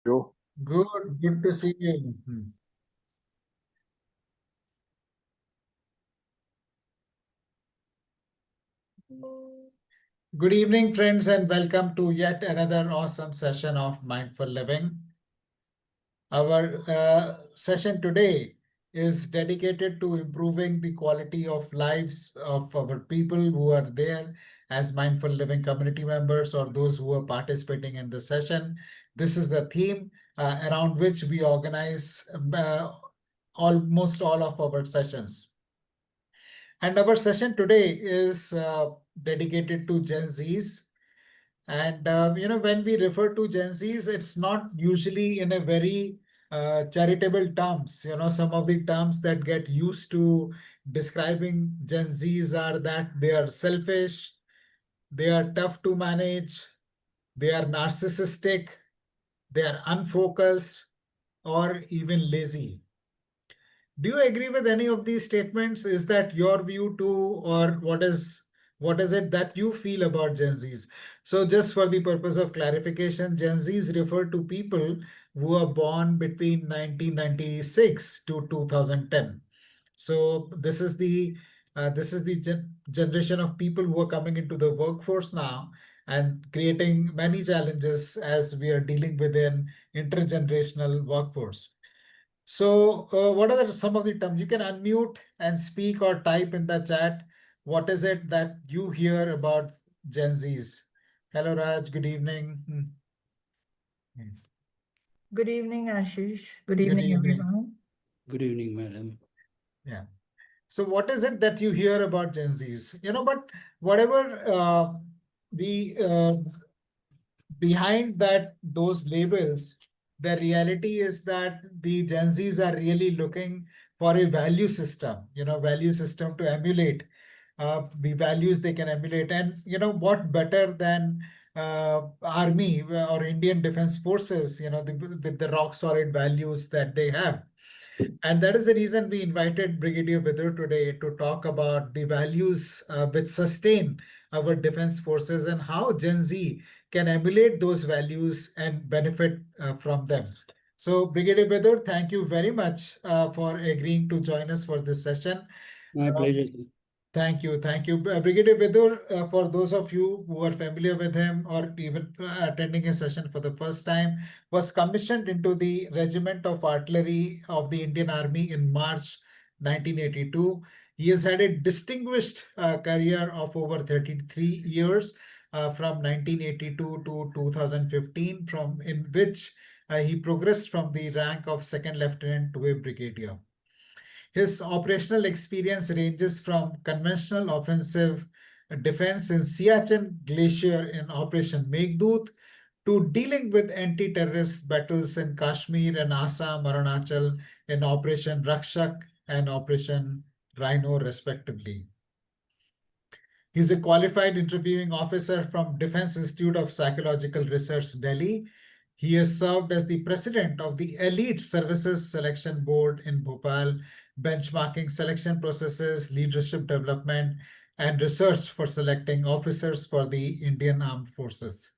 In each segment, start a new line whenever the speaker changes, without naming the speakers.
You.
Good to see you. Good evening, friends, and welcome to yet another awesome session of Mindful Living. Our session today is dedicated to improving the quality of lives of our people who are there as Mindful Living community members or those who are participating in the session. This is the theme around which we organize almost all of our sessions. And our session today is dedicated to Gen Zs. And when we refer to Gen Zs, it's not usually in a very charitable terms. Some of the terms that get used to describing Gen Zs are that they are selfish, they are tough to manage, they are narcissistic, they are unfocused, or even lazy. Do you agree with any of these statements? Is that your view too, or what is it that you feel about Gen Zs? So just for the purpose of clarification, Gen Zs refer to people who are born between 1996 to 2010. So this is the generation of people who are coming into the workforce now and creating many challenges as we are dealing with an intergenerational workforce. So, what are some of the terms? You can unmute and speak or type in the chat. What is it that you hear about Gen Zs? Hello, Raj. Good evening.
Good evening, Ashish. Good
Good
evening,
evening.
everyone.
Good evening, madam.
Yeah. So, what is it that you hear about Gen Zs? But whatever the behind those labels, the reality is that the Gen Zs are really looking for a value system to emulate the values they can emulate. And what better than army or Indian Defense Forces, with the rock solid values that they have. And that is the reason we invited Brigadier Vidur today to talk about the values which sustain our defense forces and how Gen Z can emulate those values and benefit from them. So, Brigadier Vidur, thank you very much for agreeing to join us for this session.
My
Uh,
pleasure.
Thank you. Thank you. Brigadier Vidur, for those of you who are familiar with him or even attending a session for the first time, was commissioned into the Regiment of Artillery of the Indian Army in March 1982. He has had a distinguished career of over 33 years from 1982 to 2015, in which he progressed from the rank of second lieutenant to a brigadier. His operational experience ranges from conventional offensive defense in Siachen Glacier in Operation Meghdoot to dealing with anti-terrorist battles in Kashmir and Assam, Arunachal in Operation Rakshak and Operation Rhino, respectively. He's a qualified interviewing officer from Defense Institute of Psychological Research, Delhi. He has served as the president of the Elite Services Selection Board in Bhopal, benchmarking selection processes, leadership development, and research for selecting officers for the Indian Armed Forces.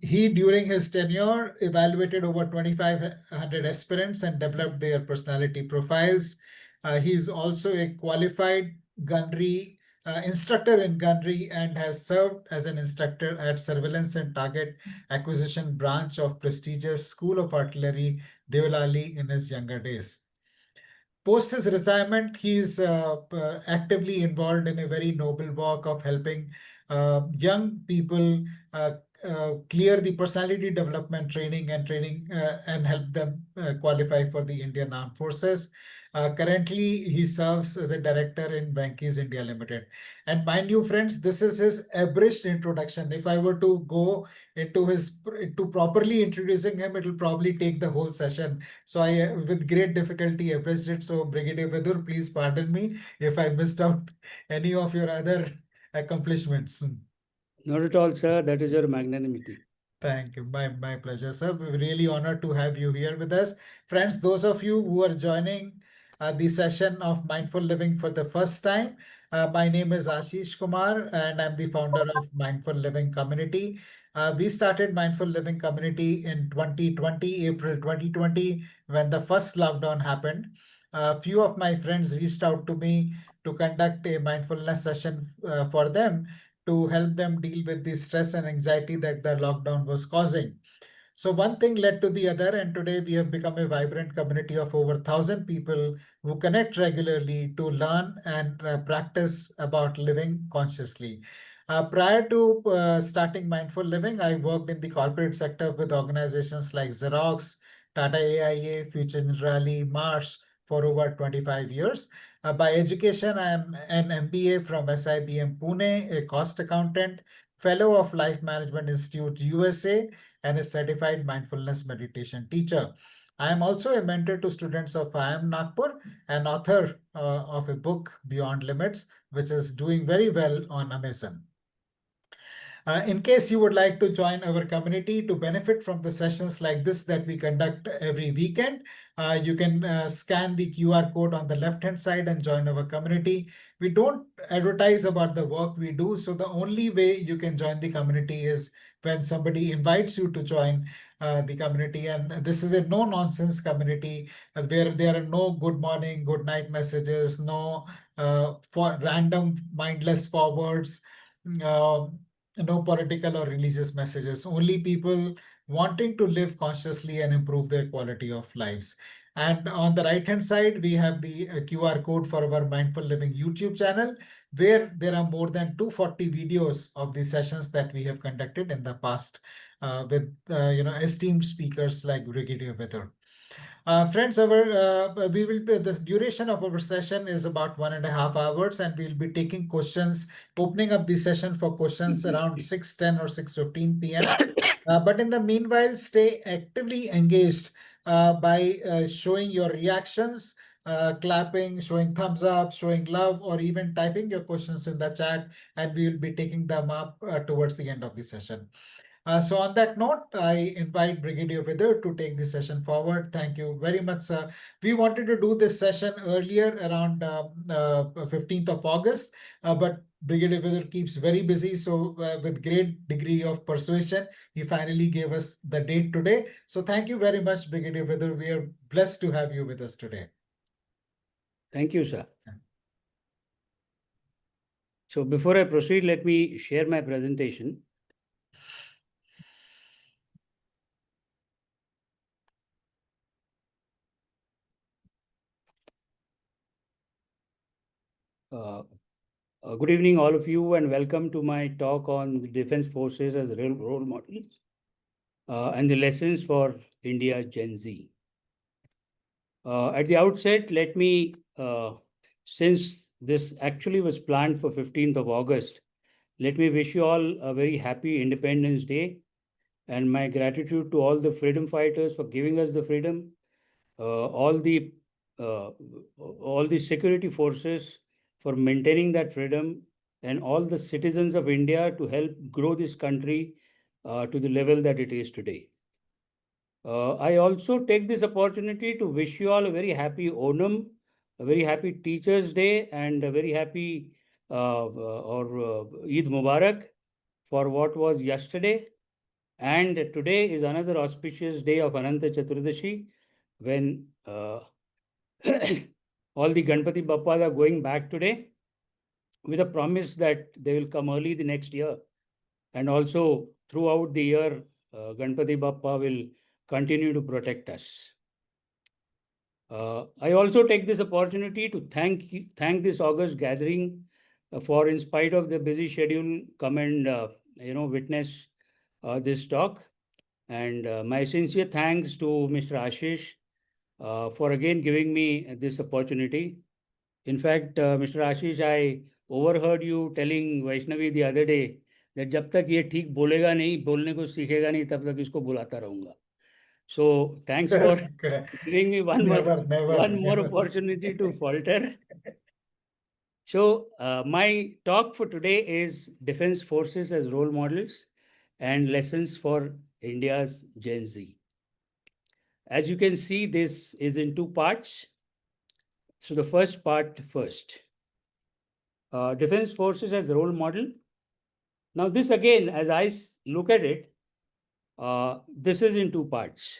He, during his tenure, evaluated over 2,500 aspirants and developed their personality profiles. He's also a qualified gunnery instructor in gunnery and has served as an instructor at Surveillance and Target Acquisition Branch of prestigious School of Artillery, Deolali, in his younger days. Post his retirement, he's actively involved in a very noble work of helping young people clear the personality development training and help them qualify for the Indian Armed Forces. Currently, he serves as a director in Bankies India Limited. And mind you, friends, this is his abridged introduction. If I were to go to properly introducing him, it will probably take the whole session. So I, with great difficulty, abridged it. So Brigadier Vidur, please pardon me if I missed out any of your other accomplishments.
Not at all, sir. That is your magnanimity.
Thank you. My pleasure, sir. We're really honored to have you here with us. Friends, those of you who are joining the session of Mindful Living for the first time. My name is Ashish Kumar, and I'm the founder of Mindful Living Community. We started Mindful Living Community in 2020, April 2020, when the first lockdown happened. A few of my friends reached out to me to conduct a mindfulness session for them to help them deal with the stress and anxiety that the lockdown was causing. So one thing led to the other, and today we have become a vibrant community of over 1,000 people who connect regularly to learn and practice about living consciously. Prior to starting Mindful Living, I worked in the corporate sector with organizations like Xerox, Tata AIA, Future Rally, Mars for over 25 years. By education, I am an MBA from SIBM Pune, a cost accountant, fellow of Life Management Institute USA, and a certified mindfulness meditation teacher. I am also a mentor to students of IIM Nagpur and author of a book, Beyond Limits, which is doing very well on Amazon. In case you would like to join our community to benefit from the sessions like this that we conduct every weekend, you can scan the QR code on the left-hand side and join our community. We don't advertise about the work we do, so the only way you can join the community is when somebody invites you to join the community. And this is a no-nonsense community where there are no good morning, good night messages, no for random mindless forwards. Uh, no political or religious messages, only people wanting to live consciously and improve their quality of lives. And on the right hand side, we have the QR code for our Mindful Living YouTube channel, where there are more than 240 videos of the sessions that we have conducted in the past with esteemed speakers like Brigadier Weather. Friends, we will be, the duration of our session is about 1.5 hours, and we'll be taking questions, opening up the session for questions around 6:10 or 6:15 p.m. But in the meanwhile, stay actively engaged by showing your reactions, clapping, showing thumbs up, showing love, or even typing your questions in the chat, and we will be taking them up towards the end of the session. So on that note, I invite Brigadier Vidar to take this session forward. Thank you very much, sir. We wanted to do this session earlier around 15th of August, but Brigadier Vidar keeps very busy. So with great degree of persuasion, he finally gave us the date today. So thank you very much, Brigadier Vidar. We are blessed to have you with us today.
Thank you, sir. So before I proceed, let me share my presentation. Good evening, all of you, and welcome to my talk on the Defense Forces as real role models and the lessons for India Gen Z. At the outset, let me, since this actually was planned for 15th of August, let me wish you all a very happy Independence Day and my gratitude to all the freedom fighters for giving us the freedom, uh, all the uh, all the security forces for maintaining that freedom, and all the citizens of India to help grow this country to the level that it is today. I also take this opportunity to wish you all a very happy Onam, a very happy Teachers' Day, and a very happy Eid Mubarak for what was yesterday. And today is another auspicious day of Ananta Chaturdashi, when all the Ganpati Bappas are going back today with a promise that they will come early the next year. And also throughout the year, Ganpati Bappa will continue to protect us. I also take this opportunity to thank this August gathering for, in spite of the busy schedule, come and witness this talk. And my sincere thanks to Mr. Ashish for again giving me this opportunity. In fact, Mr. Ashish, I overheard you telling Vaishnavi the other day that जब तक ये ठीक बोलेगा नहीं, बोलने को सीखेगा नहीं, तब तक इसको बुलाता रहूंगा. So thanks for giving me one more opportunity to falter. So my talk for today is Defense Forces as role models and lessons for India's Gen Z. As you can see, this is in two parts. So the first part first. Defense forces as role model. Now this again, as I look at it, this is in two parts.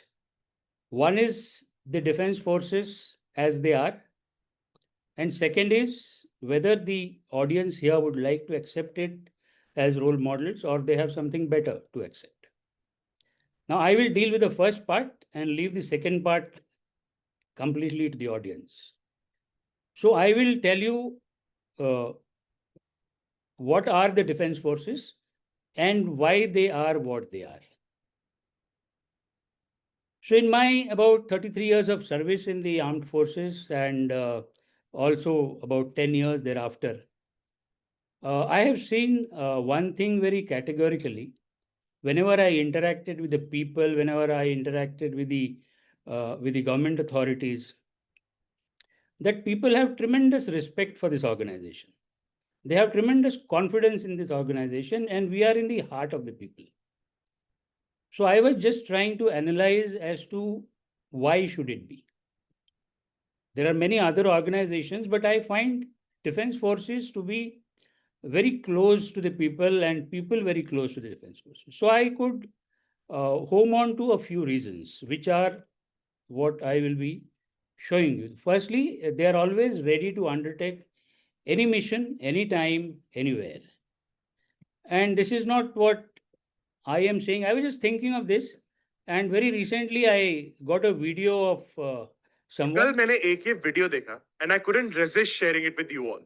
One is the defense forces as they are, and second is whether the audience here would like to accept it as role models or they have something better to accept. Now I will deal with the first part and leave the second part completely to the audience. So I will tell you what are the defense forces and why they are what they are. So in my about 33 years of service in the armed forces and also about 10 years thereafter, I have seen one thing very categorically. Whenever I interacted with the people, whenever I interacted with the government authorities, that people have tremendous respect for this organization. They have tremendous confidence in this organization, and we are in the heart of the people. So I was just trying to analyze as to why should it be. There are many other organizations, but I find defense forces to be very close to the people and people very close to the defense forces. So I could home on to a few reasons, which are what I will be showing you. Firstly, they are always ready to undertake any mission, anytime, anywhere. And this is not what I am saying. I was just thinking of this, and very recently I got a video of
कल
someone.
मैंने एक ये video देखा and I couldn't resist sharing it with you all.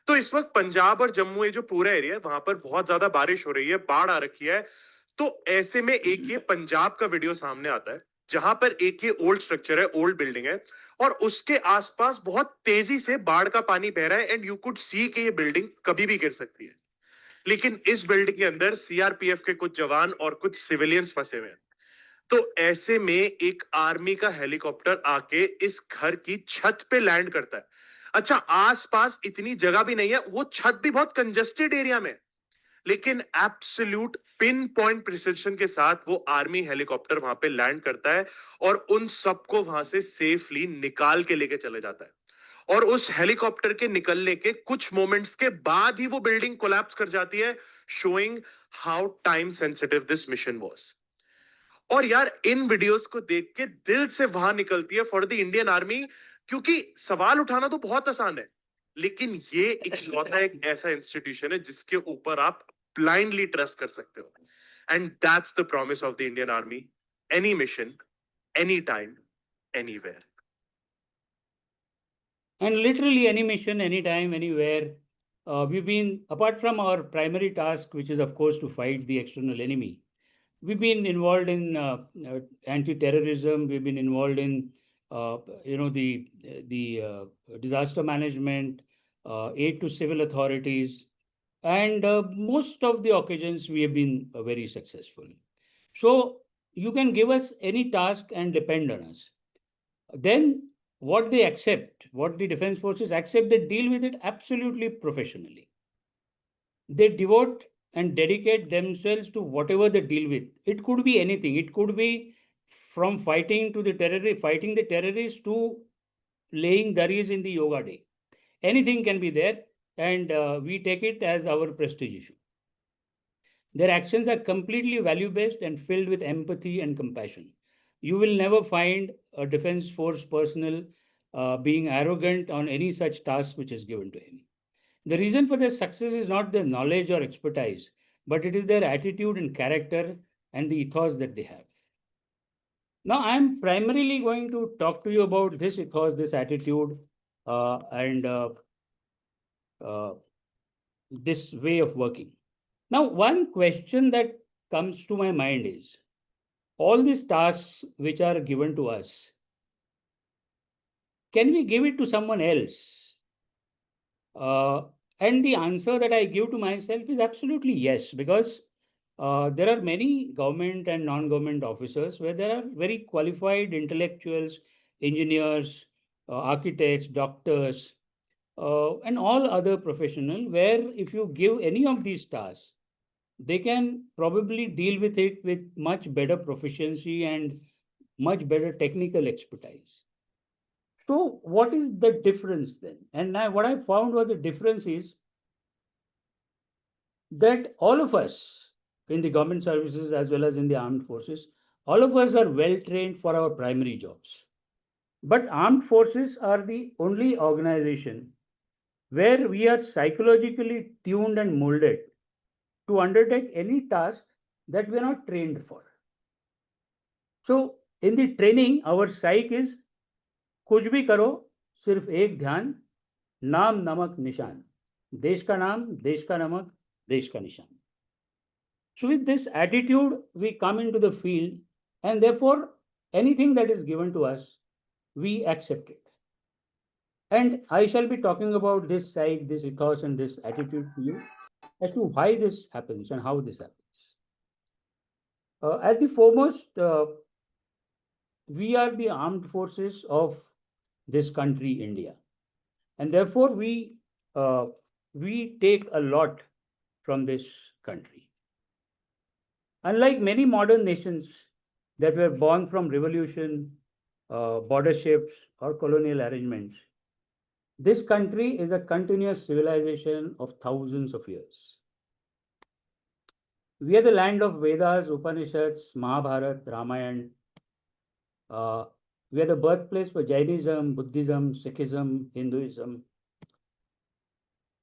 तो इस वक्त पंजाब और जम्मू ये जो पूरा एरिया है वहां पर बहुत ज्यादा बारिश हो रही है, बाढ़ आ रखी है। तो ऐसे में एक ये पंजाब का वीडियो सामने आता है जहां पर एक ये ओल्ड स्ट्रक्चर है, ओल्ड बिल्डिंग है और उसके आसपास बहुत तेजी से बाढ़ का पानी बह रहा है एंड यू कुड सी कि ये बिल्डिंग कभी भी गिर सकती है। लेकिन इस बिल्डिंग के अंदर सीआरपीएफ के कुछ जवान और कुछ सिविलियंस फंसे हुए हैं। तो ऐसे में एक आर्मी का हेलीकॉप्टर आके इस घर की छत पे लैंड करता है। अच्छा, आसपास इतनी जगह भी नहीं है, वो छत भी बहुत कंजेस्टेड एरिया में, लेकिन एब्सोल्यूट पिन पॉइंट प्रिसिजन के साथ वो आर्मी हेलीकॉप्टर वहां पे लैंड करता है और उन सबको वहां से सेफली निकाल के लेके चले जाता है। और उस हेलीकॉप्टर के निकलने के कुछ मोमेंट्स के बाद ही वो बिल्डिंग कोलैप्स कर जाती है, showing how time sensitive this mission was. और यार इन वीडियोस को देख के दिल से वहां निकलती है फॉर द इंडियन आर्मी, क्योंकि सवाल उठाना तो बहुत आसान है, लेकिन ये इकलौता एक ऐसा इंस्टीट्यूशन है जिसके ऊपर आप ब्लाइंडली ट्रस्ट कर सकते हो। And that's the promise of the Indian army, any mission, any time, anywhere.
And literally any mission, anytime, anywhere. We've been, apart from our primary task, which is of course to fight the external enemy, we've been involved in anti-terrorism. We've been involved in, the disaster management, aid to civil authorities, and most of the occasions we have been very successful. So you can give us any task and depend on us. Then what they accept, what the defense forces accept, they deal with it absolutely professionally. They devote and dedicate themselves to whatever they deal with. It could be anything. It could be from fighting the terrorists to laying daris in the yoga day. Anything can be there, and we take it as our prestige issue. Their actions are completely value-based and filled with empathy and compassion. You will never find a defense force personnel being arrogant on any such task which is given to him. The reason for their success is not their knowledge or expertise, but it is their attitude and character and the ethos that they have. Now, I'm primarily going to talk to you about this ethos, this attitude, and this way of working. Now, one question that comes to my mind is, all these tasks which are given to us, can we give it to someone else? And the answer that I give to myself is absolutely yes, because there are many government and non-government officers where there are very qualified intellectuals, engineers, architects, doctors, and all other professionals, where if you give any of these tasks, they can probably deal with it with much better proficiency and much better technical expertise. So what is the difference then? And what I found was the difference is that all of us in the government services as well as in the armed forces, all of us are well trained for our primary jobs. But armed forces are the only organization where we are psychologically tuned and molded to undertake any task that we are not trained for. So in the training, our psyche is कुछ भी करो सिर्फ एक ध्यान नाम नमक निशान देश का नाम देश का नमक देश का निशान. So with this attitude we come into the field, and therefore anything that is given to us we accept it. And I shall be talking about this psyche, this ethos and this attitude to you as to why this happens and how this happens. At the foremost, we are the armed forces of this country, India, and therefore we take a lot from this country. Unlike many modern nations that were born from revolution, border shifts, or colonial arrangements, this country is a continuous civilization of thousands of years. We are the land of Vedas, Upanishads, Mahabharata, Ramayana. We are the birthplace for Jainism, Buddhism, Sikhism, Hinduism.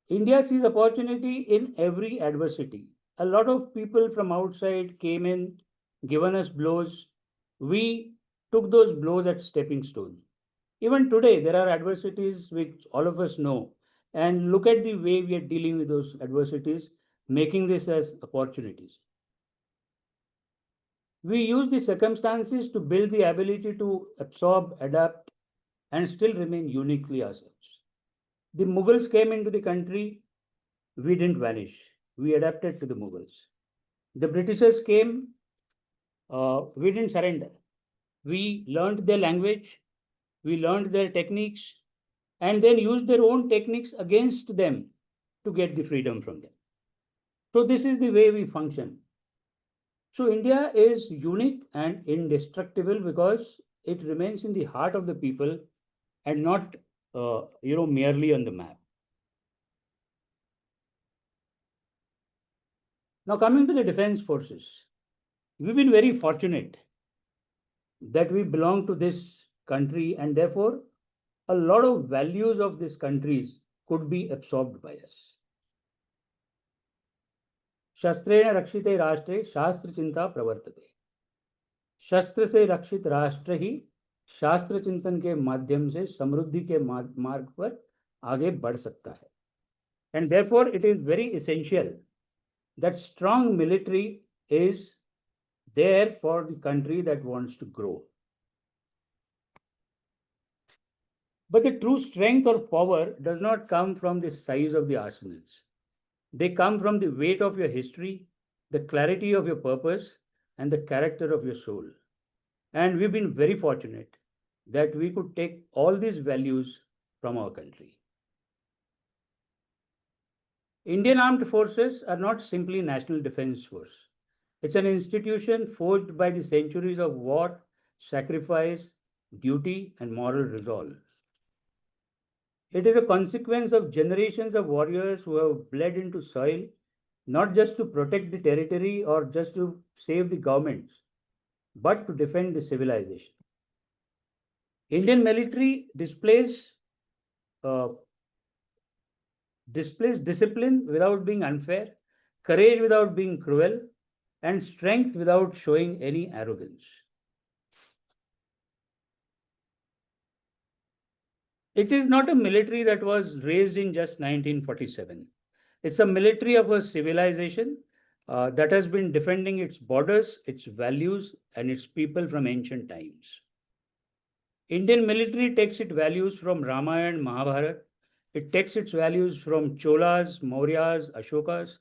India sees opportunity in every adversity. A lot of people from outside came in, given us blows. We took those blows as stepping stone. Even today, there are adversities which all of us know. And look at the way we are dealing with those adversities, making this as opportunities. We use the circumstances to build the ability to absorb, adapt, and still remain uniquely ourselves. The Mughals came into the country, we didn't vanish. We adapted to the Mughals. The Britishers came, we didn't surrender. We learned their language, we learned their techniques, and then used their own techniques against them to get the freedom from them. So this is the way we function. So India is unique and indestructible because it remains in the heart of the people and not, merely on the map. Now coming to the defense forces, we've been very fortunate that we belong to this country, and therefore a lot of values of this countries could be absorbed by us. शस्त्रेण रक्षिते राष्ट्रे शास्त्र चिंता प्रवर्तते. शस्त्र से रक्षित राष्ट्र ही शास्त्र चिंतन के माध्यम से समृद्धि के मार्ग पर आगे बढ़ सकता है. And therefore it is very essential that strong military is there for the country that wants to grow. But the true strength or power does not come from the size of the arsenals. They come from the weight of your history, the clarity of your purpose, and the character of your soul. And we've been very fortunate that we could take all these values from our country. Indian Armed Forces are not simply National Defense Force. It's an institution forged by the centuries of war, sacrifice, duty, and moral resolve. It is a consequence of generations of warriors who have bled into soil, not just to protect the territory or just to save the governments, but to defend the civilization. Indian military displays discipline without being unfair, courage without being cruel, and strength without showing any arrogance. It is not a military that was raised in just 1947. It's a military of a civilization that has been defending its borders, its values, and its people from ancient times. Indian military takes its values from Ramayana, Mahabharata. It takes its values from Cholas, Mauryas, Ashokas.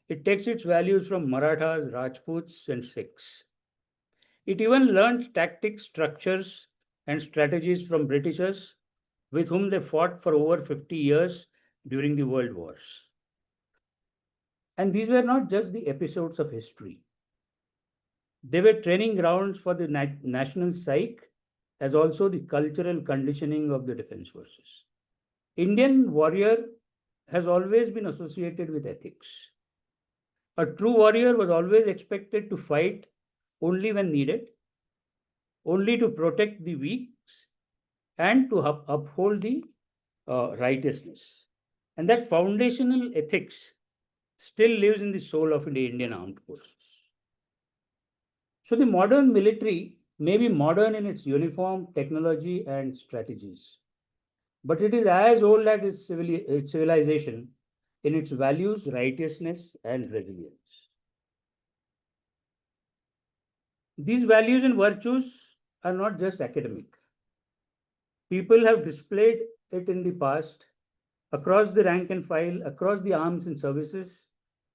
It takes its values from Marathas, Rajputs, and Sikhs. It even learned tactics, structures, and strategies from Britishers, with whom they fought for over 50 years during the world wars. And these were not just the episodes of history. They were training grounds for the national psyche as also the cultural conditioning of the defense forces. Indian warrior has always been associated with ethics. A true warrior was always expected to fight only when needed, only to protect the weak, and to uphold the righteousness. And that foundational ethics still lives in the soul of the Indian armed forces. So the modern military may be modern in its uniform, technology, and strategies, but it is as old as its civilization in its values, righteousness, and resilience. These values and virtues are not just academic. People have displayed it in the past across the rank and file, across the arms and services,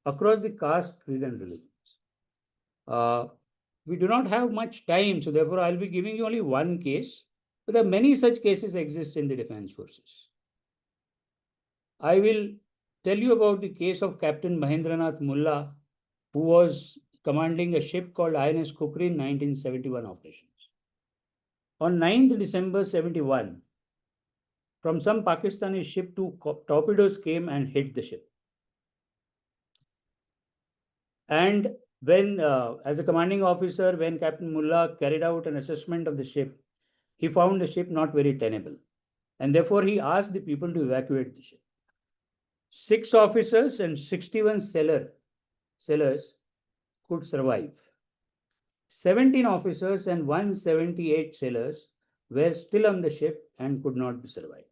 across the caste, creed, and religions. We do not have much time, so therefore I'll be giving you only one case, but there are many such cases exist in the defense forces. I will tell you about the case of Captain Mahendranath Mulla, who was commanding a ship called INS Kukri in 1971 operations. On 9th December 71, from some Pakistani ship, two torpedoes came and hit the ship. And when, as a commanding officer, when Captain Mullah carried out an assessment of the ship, he found the ship not very tenable. And therefore, he asked the people to evacuate the ship. 6 officers and 61 sailors could survive. 17 officers and 178 sailors were still on the ship and could not be survived.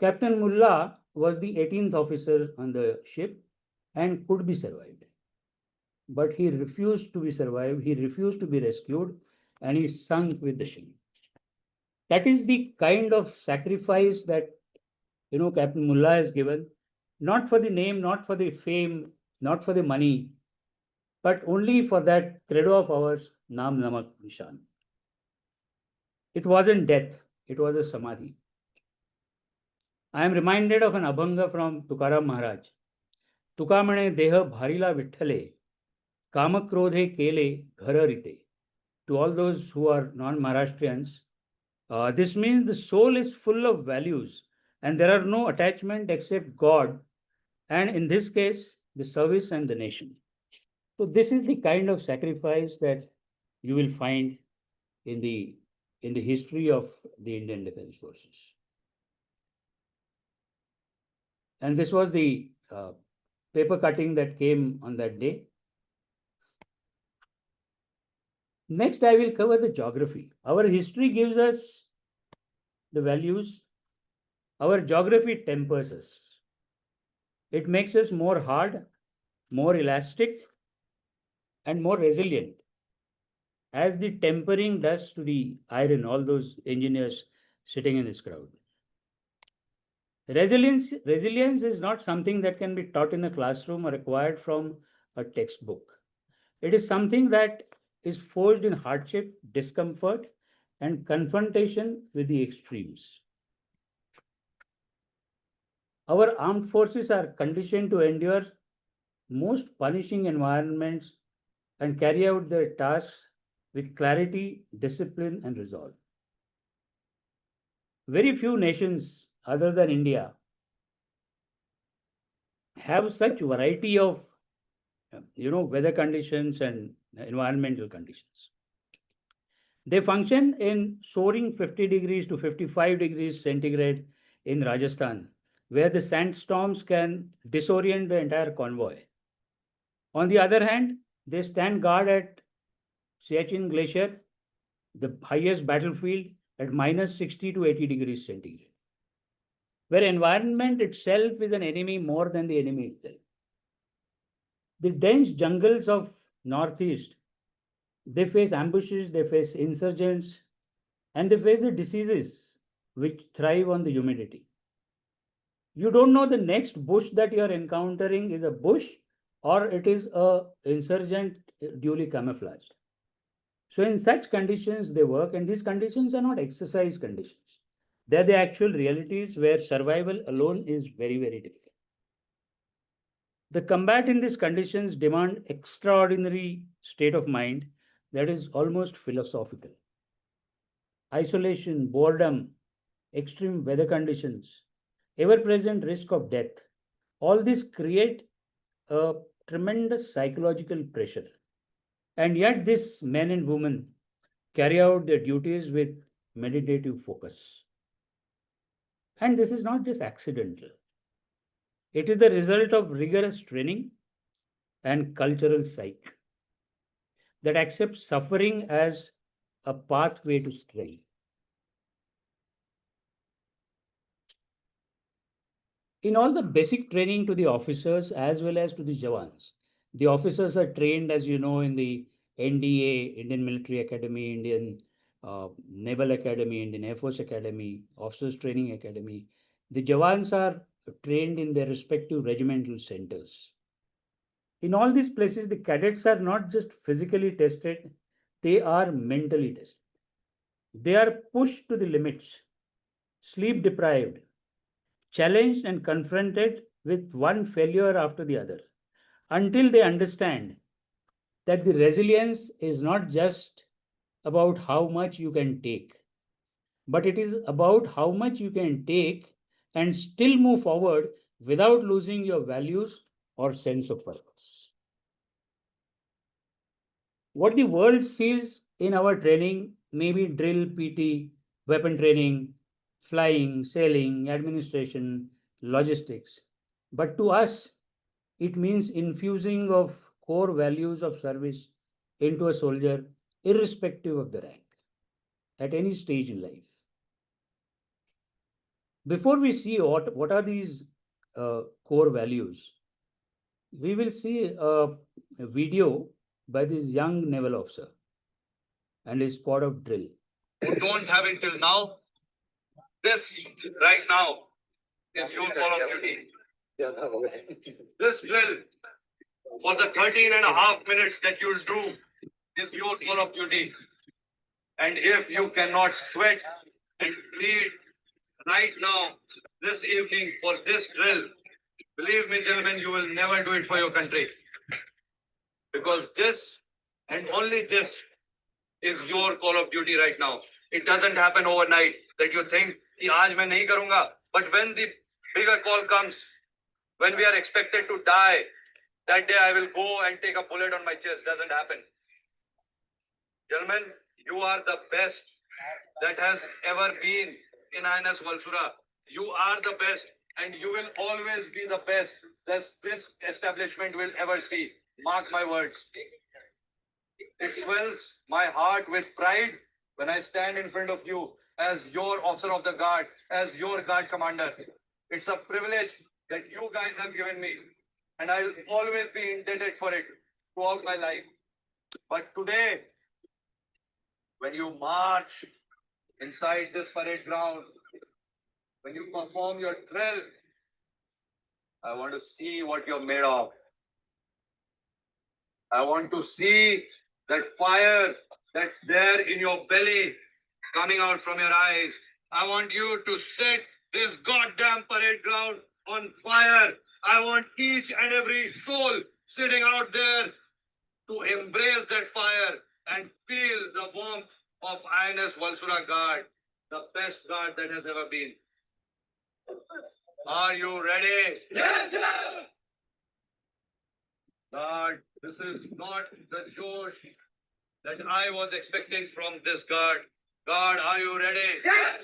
Captain Mullah was the 18th officer on the ship and could be survived. But he refused to be survived, he refused to be rescued, and he sunk with the ship. That is the kind of sacrifice that Captain Mullah has given, not for the name, not for the fame, not for the money, but only for that credo of ours, Naam Namak Nishan. It wasn't death, it was a samadhi. I am reminded of an abhanga from Tukaram Maharaj. Tuka mane deha bharila vitthale, kamakrodhe kele ghararite. To all those who are non-Maharashtrians, this means the soul is full of values and there are no attachment except God, and in this case, the service and the nation. So this is the kind of sacrifice that you will find in the history of the Indian Defence Forces. And this was the paper cutting that came on that day. Next, I will cover the geography. Our history gives us the values. Our geography tempers us. It makes us more hard, more elastic, and more resilient, as the tempering does to the iron, all those engineers sitting in this crowd. Resilience is not something that can be taught in a classroom or acquired from a textbook. It is something that is forged in hardship, discomfort, and confrontation with the extremes. Our armed forces are conditioned to endure most punishing environments and carry out their tasks with clarity, discipline, and resolve. Very few nations other than India have such variety of weather conditions and environmental conditions. They function in soaring 50 degrees to 55 degrees centigrade in Rajasthan, where the sandstorms can disorient the entire convoy. On the other hand, they stand guard at Siachen Glacier, the highest battlefield, at minus 60 to 80 degrees centigrade, where environment itself is an enemy more than the enemy itself. The dense jungles of Northeast, they face ambushes, they face insurgents, and they face the diseases which thrive on the humidity. You don't know the next bush that you are encountering is a bush or it is a insurgent duly camouflaged. So in such conditions they work, and these conditions are not exercise conditions. They're the actual realities where survival alone is very, very difficult. The combat in these conditions demand extraordinary state of mind that is almost philosophical. isolation, boredom, extreme weather conditions, ever-present risk of death. All this create a tremendous psychological pressure. And yet these men and women carry out their duties with meditative focus. And this is not just accidental. It is the result of rigorous training and cultural psyche that accepts suffering as a pathway to strength. In all the basic training to the officers as well as to the Jawans, the officers are trained, as you know, in the NDA, Indian Military Academy, Indian Naval Academy, Indian Air Force Academy, Officers Training Academy. The Jawans are trained in their respective regimental centers. In all these places, the cadets are not just physically tested, they are mentally tested. They are pushed to the limits, sleep deprived, challenged and confronted with one failure after the other, until they understand that the resilience is not just about how much you can take, but it is about how much you can take and still move forward without losing your values or sense of purpose. What the world sees in our training may be drill, PT, weapon training, flying, sailing, administration, logistics. But to us, it means infusing of core values of service into a soldier, irrespective of the rank, at any stage in life. Before we see what are these core values, we will see a video by this young naval officer and his squad of drill.
Who don't have it till now, this right now is your call of duty. This drill for the 13 and a half minutes that you'll do is your call of duty. And if you cannot sweat and bleed right now, this evening for this drill, believe me, gentlemen, you will never do it for your country. Because this and only this is your call of duty right now. It doesn't happen overnight that you think, कि आज मैं नहीं करूंगा. But when the bigger call comes, when we are expected to die, that day I will go and take a bullet on my chest. Doesn't happen. Gentlemen, you are the best that has ever been in INS Valsura. You are the best and you will always be the best that this establishment will ever see. Mark my words. It swells my heart with pride when I stand in front of you as your officer of the guard, as your guard commander. It's a privilege that you guys have given me, and I'll always be indebted for it throughout my life. But today, when you march inside this parade ground, when you perform your drill, I want to see what you're made of. I want to see that fire that's there in your belly coming out from your eyes. I want you to set this goddamn parade ground on fire. I want each and every soul sitting out there to embrace that fire and feel the warmth of INS Valsura Guard, the best guard that has ever been. Are you ready? Yes, sir! Guard, this is not the Josh that I was expecting from this guard. Guard, are you ready? Yes!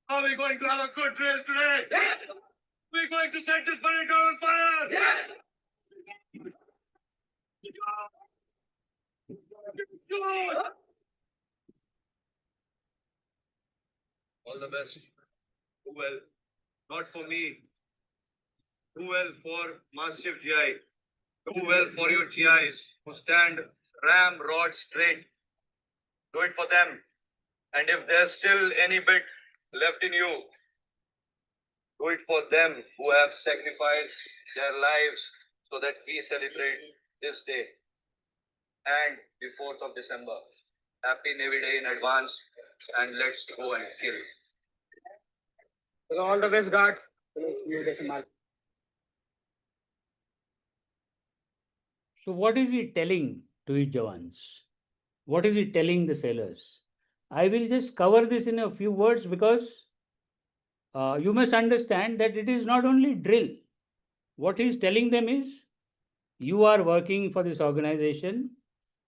Are we going to have a good drill today? Yes! We're going to set this parade ground on fire? Yes! All the best. Do well. Not for me. Do well for Master GI. Do well for your GIs who stand ram rod straight. Do it for them. And if there's still any bit left in you, do it for them who have sacrificed their lives so that we celebrate this day and the 4th of December. Happy Navy Day in advance, and let's go and kill.
So all the best, guard.
So what is he telling to his Jawans? What is he telling the sailors? I will just cover this in a few words because you must understand that it is not only drill. What he is telling them is, you are working for this organization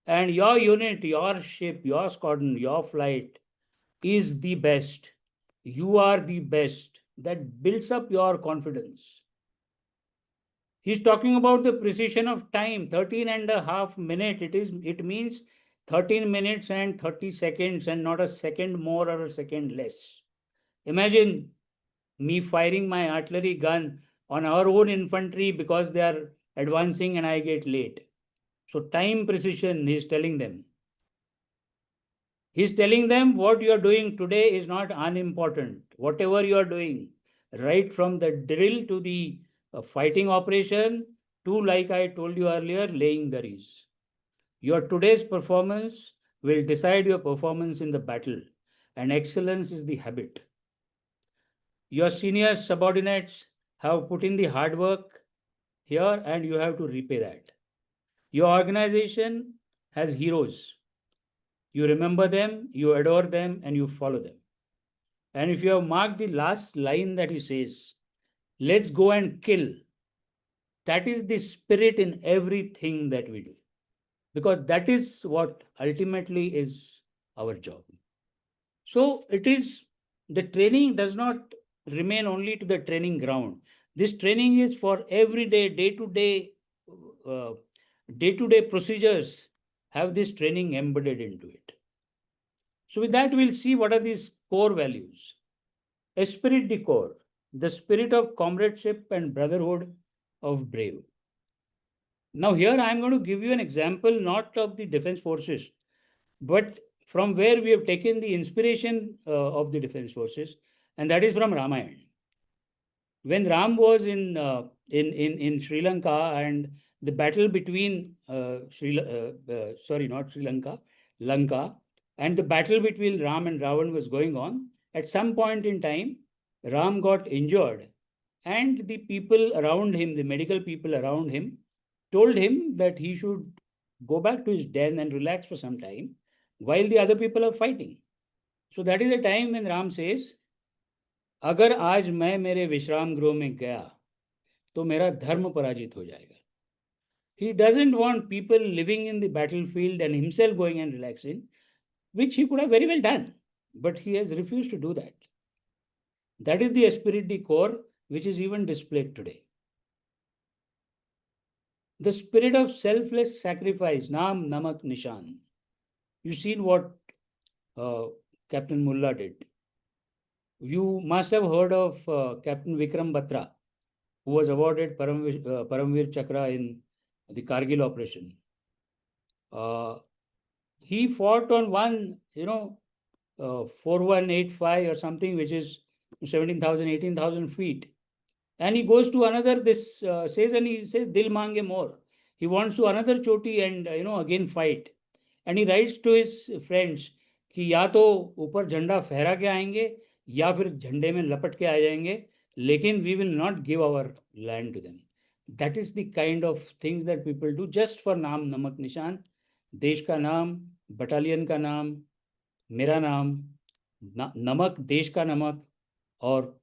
and your unit, your ship, your squadron, your flight is the best. You are the best. That builds up your confidence. He's talking about the precision of time, 13.5 minutes. It means 13 minutes and 30 seconds and not a second more or a second less. Imagine me firing my artillery gun on our own infantry because they are advancing and I get late. So time precision, he's telling them. He's telling them what you are doing today is not unimportant. Whatever you are doing, right from the drill to the fighting operation to, like I told you earlier, laying the reeds. Your today's performance will decide your performance in the battle, and excellence is the habit. Your senior subordinates have put in the hard work here, and you have to repay that. Your organization has heroes. You remember them, you adore them, and you follow them. And if you have marked the last line that he says, let's go and kill, that is the spirit in everything that we do. Because that is what ultimately is our job. So it is, the training does not remain only to the training ground. This training is for everyday, day-to-day procedures have this training embedded into it. So with that, we'll see what are these core values. Esprit de corps, the spirit of comradeship and brotherhood of brave. Now here I am going to give you an example not of the defense forces, but from where we have taken the inspiration of the defense forces, and that is from Ramayana. When Ram was in Sri Lanka and the battle between Lanka, and the battle between Ram and Ravan was going on. At some point in time, Ram got injured, and the people around him, the medical people around him, told him that he should go back to his den and relax for some time while the other people are fighting. So that is the time when Ram says, अगर आज मैं मेरे विश्राम गृह में गया तो मेरा धर्म पराजित हो जाएगा. He doesn't want people living in the battlefield and himself going and relaxing, which he could have very well done, but he has refused to do that. That is the esprit de corps, which is even displayed today. The spirit of selfless sacrifice, Naam Namak Nishan. You've seen what Captain Mullah did. You must have heard of Captain Vikram Batra, who was awarded Paramveer Chakra in the Kargil operation. He fought on one, 4185 or something, which is 17,000, 18,000 feet. And he goes to another, he says, Dil mange more. He wants to another choti and, again fight. And he writes to his friends कि या तो ऊपर झंडा फहरा के आएंगे या फिर झंडे में लपट के आ जाएंगे, लेकिन we will not give our land to them. That is the kind of things that people do just for नाम नमक निशान. देश का नाम, बटालियन का नाम, मेरा नाम, नमक देश का नमक, और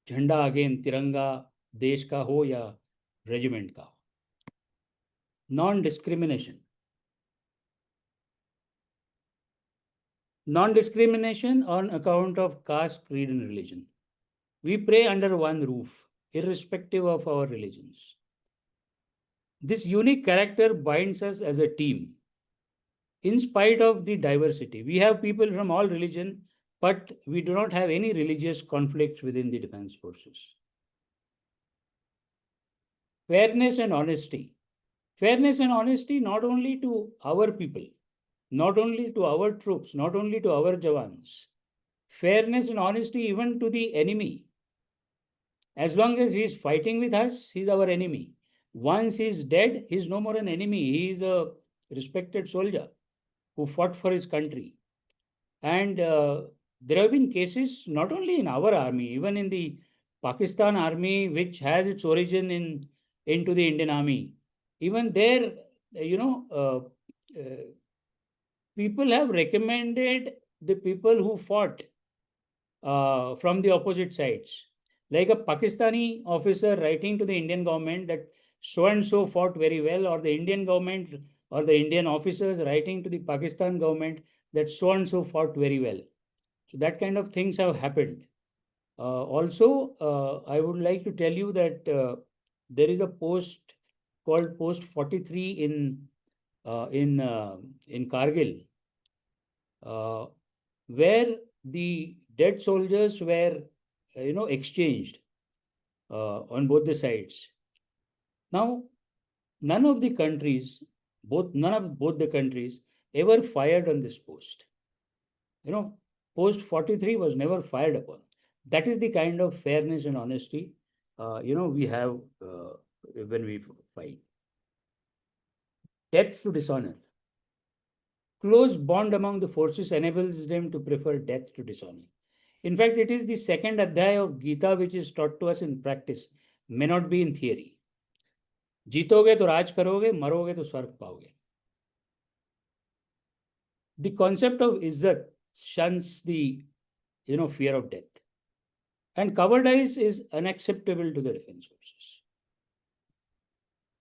झंडा अगेन तिरंगा देश का हो या रेजिमेंट का हो. Non discrimination. Non-discrimination on account of caste, creed, and religion. We pray under one roof, irrespective of our religions. This unique character binds us as a team. In spite of the diversity, we have people from all religion, but we do not have any religious conflicts within the defense forces. Fairness and honesty. Fairness and honesty not only to our people, not only to our troops, not only to our Jawans. Fairness and honesty even to the enemy. As long as he is fighting with us, he is our enemy. Once he is dead, he is no more an enemy. He is a respected soldier who fought for his country. And there have been cases not only in our army, even in the Pakistan army, which has its origin into the Indian army. Even there, people have recommended the people who fought from the opposite sides. Like a Pakistani officer writing to the Indian government that so and so fought very well, or the Indian government or the Indian officers writing to the Pakistan government that so and so fought very well. So that kind of things have happened. Also, I would like to tell you that there is a post called Post 43 in Kargil, where the dead soldiers were, exchanged on both the sides. Now, none of both the countries ever fired on this post. Post 43 was never fired upon. That is the kind of fairness and honesty, we have when we fight. Death to dishonor. Close bond among the forces enables them to prefer death to dishonor. In fact, it is the second adhyay of Gita which is taught to us in practice, may not be in theory. जीतोगे तो राज करोगे, मरोगे तो स्वर्ग पाओगे. The concept of izzat shuns the fear of death. And cowardice is unacceptable to the defense forces.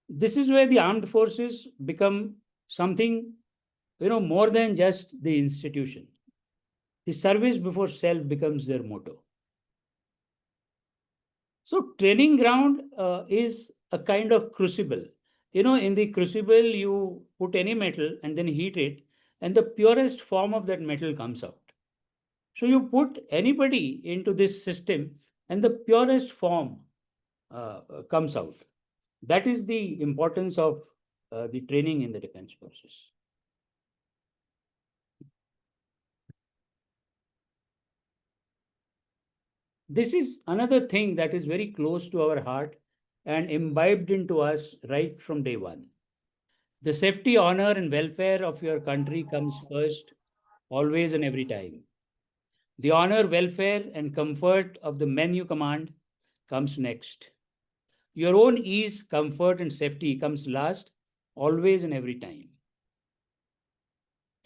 This is where the armed forces become something, more than just the institution. The service before self becomes their motto. So training ground is a kind of crucible. In the crucible, you put any metal and then heat it, and the purest form of that metal comes out. So you put anybody into this system and the purest form comes out. That is the importance of the training in the defense forces. This is another thing that is very close to our heart and imbibed into us right from day one. The safety, honor, and welfare of your country comes first, always and every time. The honor, welfare, and comfort of the men you command comes next. Your own ease, comfort, and safety comes last, always and every time.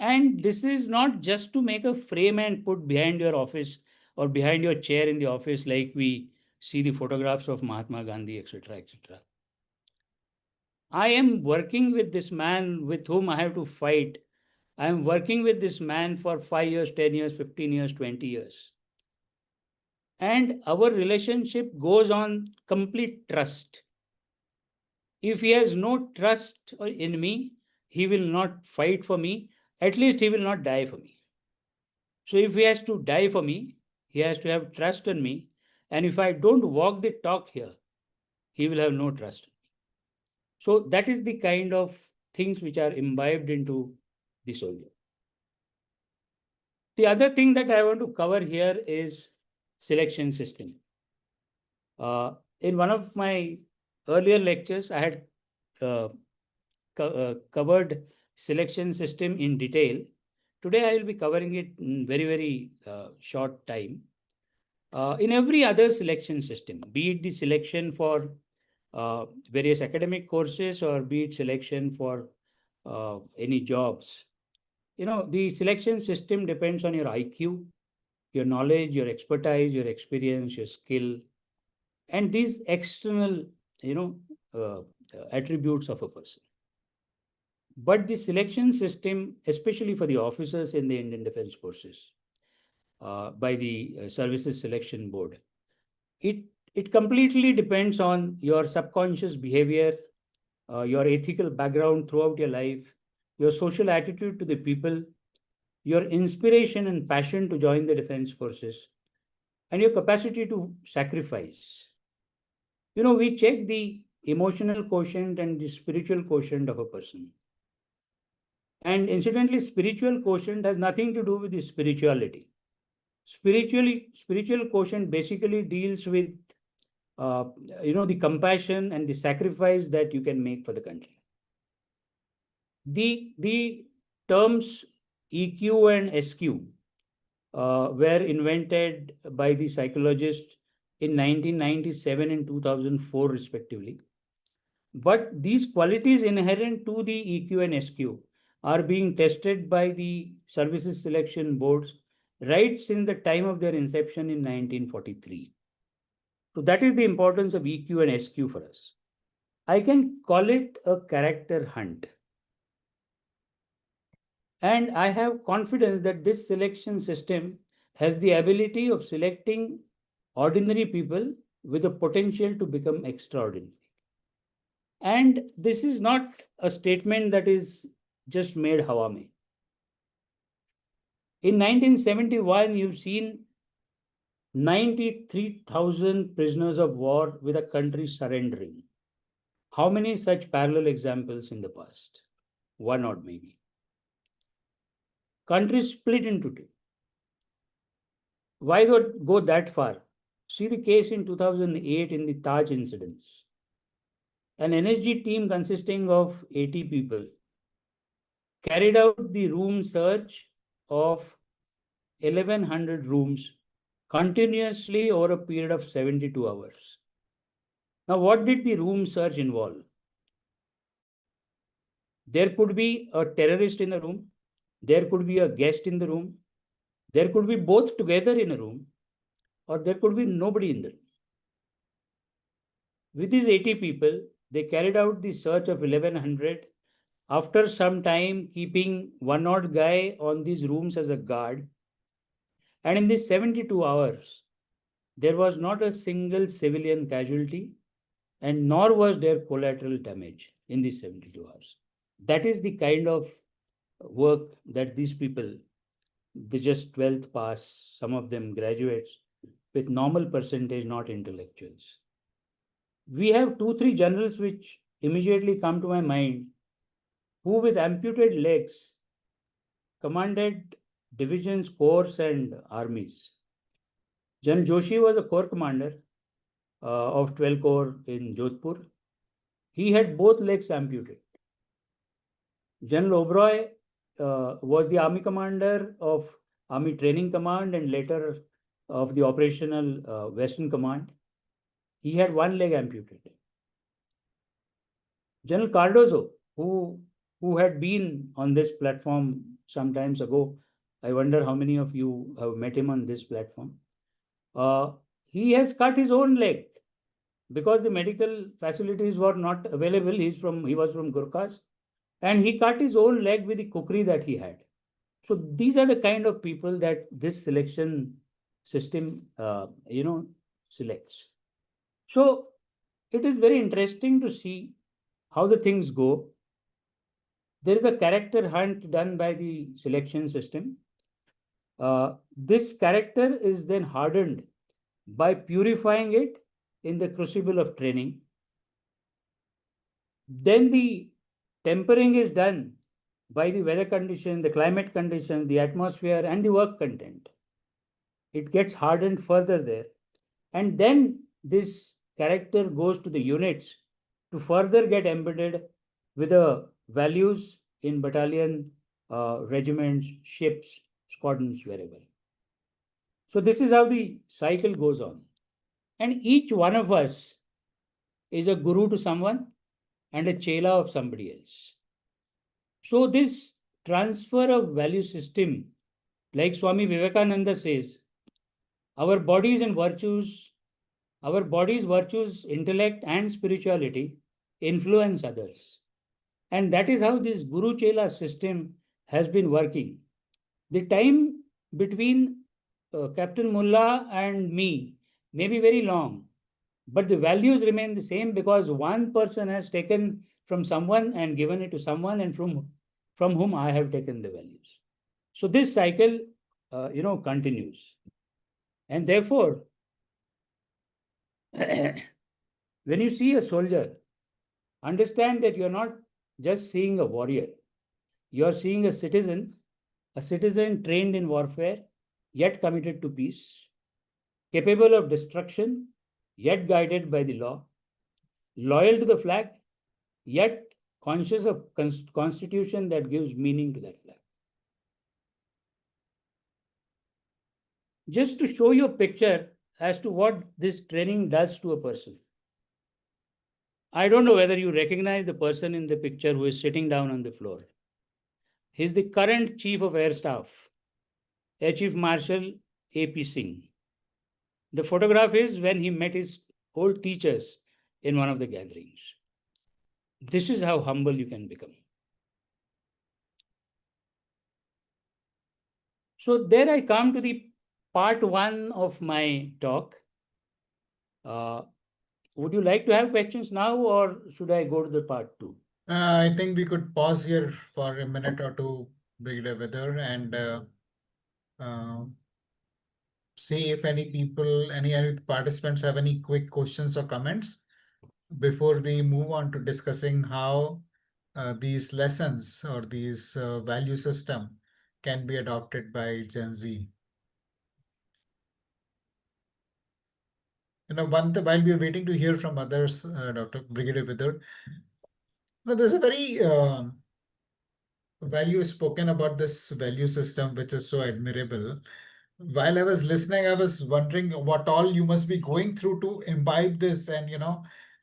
And this is not just to make a frame and put behind your office or behind your chair in the office like we see the photographs of Mahatma Gandhi, etc., etc. I am working with this man with whom I have to fight. I am working with this man for 5 years, 10 years, 15 years, 20 years. And our relationship goes on complete trust. If he has no trust in me, he will not fight for me. At least he will not die for me. So if he has to die for me, he has to have trust in me. And if I don't walk the talk here, he will have no trust. So that is the kind of things which are imbibed into the soldier. The other thing that I want to cover here is selection system. In one of my earlier lectures, I had covered selection system in detail. Today, I will be covering it in very, very short time. In every other selection system, be it the selection for various academic courses or be it selection for any jobs, the selection system depends on your IQ, your knowledge, your expertise, your experience, your skill, and these external, attributes of a person. But the selection system, especially for the officers in the Indian Defense Forces, by the Services Selection Board, it completely depends on your subconscious behavior, your ethical background throughout your life, your social attitude to the people, your inspiration and passion to join the defense forces, and your capacity to sacrifice. We check the emotional quotient and the spiritual quotient of a person. And incidentally, spiritual quotient has nothing to do with the spirituality. Spiritual quotient basically deals with, the compassion and the sacrifice that you can make for the country. The terms EQ and SQ were invented by the psychologists in 1997 and 2004 respectively. But these qualities inherent to the EQ and SQ are being tested by the services selection boards right since the time of their inception in 1943. So that is the importance of EQ and SQ for us. I can call it a character hunt. And I have confidence that this selection system has the ability of selecting ordinary people with the potential to become extraordinary. And this is not a statement that is just made hawa mein. In 1971, you've seen 93,000 prisoners of war with a country surrendering. How many such parallel examples in the past? One odd maybe. Countries split into two. Why go that far? See the case in 2008 in the Taj incidents. An NSG team consisting of 80 people carried out the room search of 1100 rooms continuously over a period of 72 hours. Now, what did the room search involve? There could be a terrorist in the room, there could be a guest in the room, there could be both together in a room, or there could be nobody in the room. With these 80 people, they carried out the search of 1100. After some time, keeping one odd guy on these rooms as a guard. And in these 72 hours, there was not a single civilian casualty, and nor was there collateral damage in these 72 hours. That is the kind of work that these people, they just 12th pass, some of them graduates with normal percentage, not intellectuals. We have 2-3 generals which immediately come to my mind, who with amputated legs commanded divisions, corps, and armies. General Joshi was a corps commander of 12 Corps in Jodhpur. He had both legs amputated. General Oberoi was the army commander of Army Training Command and later of the Operational Western Command. He had one leg amputated. General Cardozo, who had been on this platform some times ago, I wonder how many of you have met him on this platform. He has cut his own leg because the medical facilities were not available. He was from Gurkhas, and he cut his own leg with the kukri that he had. So these are the kind of people that this selection system, selects. So it is very interesting to see how the things go. There is a character hunt done by the selection system. This character is then hardened by purifying it in the crucible of training. Then the tempering is done by the weather condition, the climate condition, the atmosphere, and the work content. It gets hardened further there. And then this character goes to the units to further get embedded with the values in battalion, regiments, ships, squadrons, wherever. So this is how the cycle goes on. And each one of us is a guru to someone and a chela of somebody else. So this transfer of value system, like Swami Vivekananda says, our bodies, intellect, and spirituality influence others. And that is how this Guru Chela system has been working. The time between Captain Mullah and me may be very long, but the values remain the same because one person has taken from someone and given it to someone, and from whom I have taken the values. So this cycle, continues. And therefore, when you see a soldier, understand that you're not just seeing a warrior. You're seeing a citizen trained in warfare, yet committed to peace, capable of destruction, yet guided by the law, loyal to the flag, yet conscious of constitution that gives meaning to that flag. Just to show you a picture as to what this training does to a person. I don't know whether you recognize the person in the picture who is sitting down on the floor. He's the current Chief of Air Staff, Air Chief Marshal A.P. Singh. The photograph is when he met his old teachers in one of the gatherings. This is how humble you can become. So there I come to the part 1 of my talk. Would you like to have questions now, or should I go to the part 2?
I think we could pause here for a minute or two, Brigadier Vedder, and see if any people, any participants have any quick questions or comments before we move on to discussing how these lessons or these value system can be adopted by Gen Z. While we are waiting to hear from others, Dr. Brigadier Vedder, there's a very value spoken about this value system, which is so admirable. While I was listening, I was wondering what all you must be going through to imbibe this and,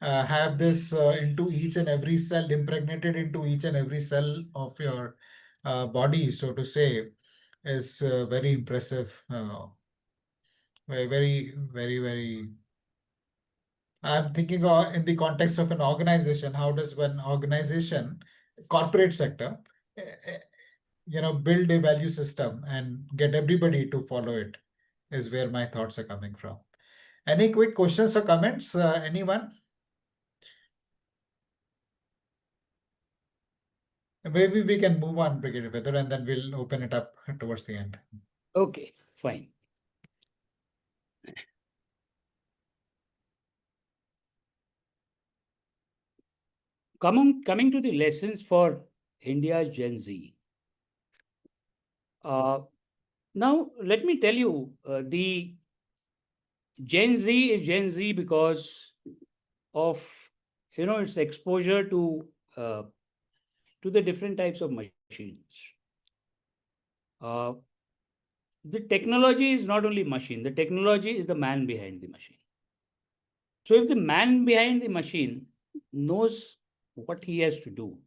have this into each and every cell, impregnated into each and every cell of your body, so to say, is very impressive. Very, very, very. I'm thinking in the context of an organization, how does one organization, corporate sector, build a value system and get everybody to follow it, is where my thoughts are coming from. Any quick questions or comments? Anyone? Maybe we can move on, Brigadier Vedder, and then we'll open it up towards the end.
Okay, fine. Coming to the lessons for India's Gen Z. Now, let me tell you, the Gen Z is Gen Z because of its exposure to the different types of machines. The technology is not only machine, the technology is the man behind the machine. So if the man behind the machine knows what he has to do,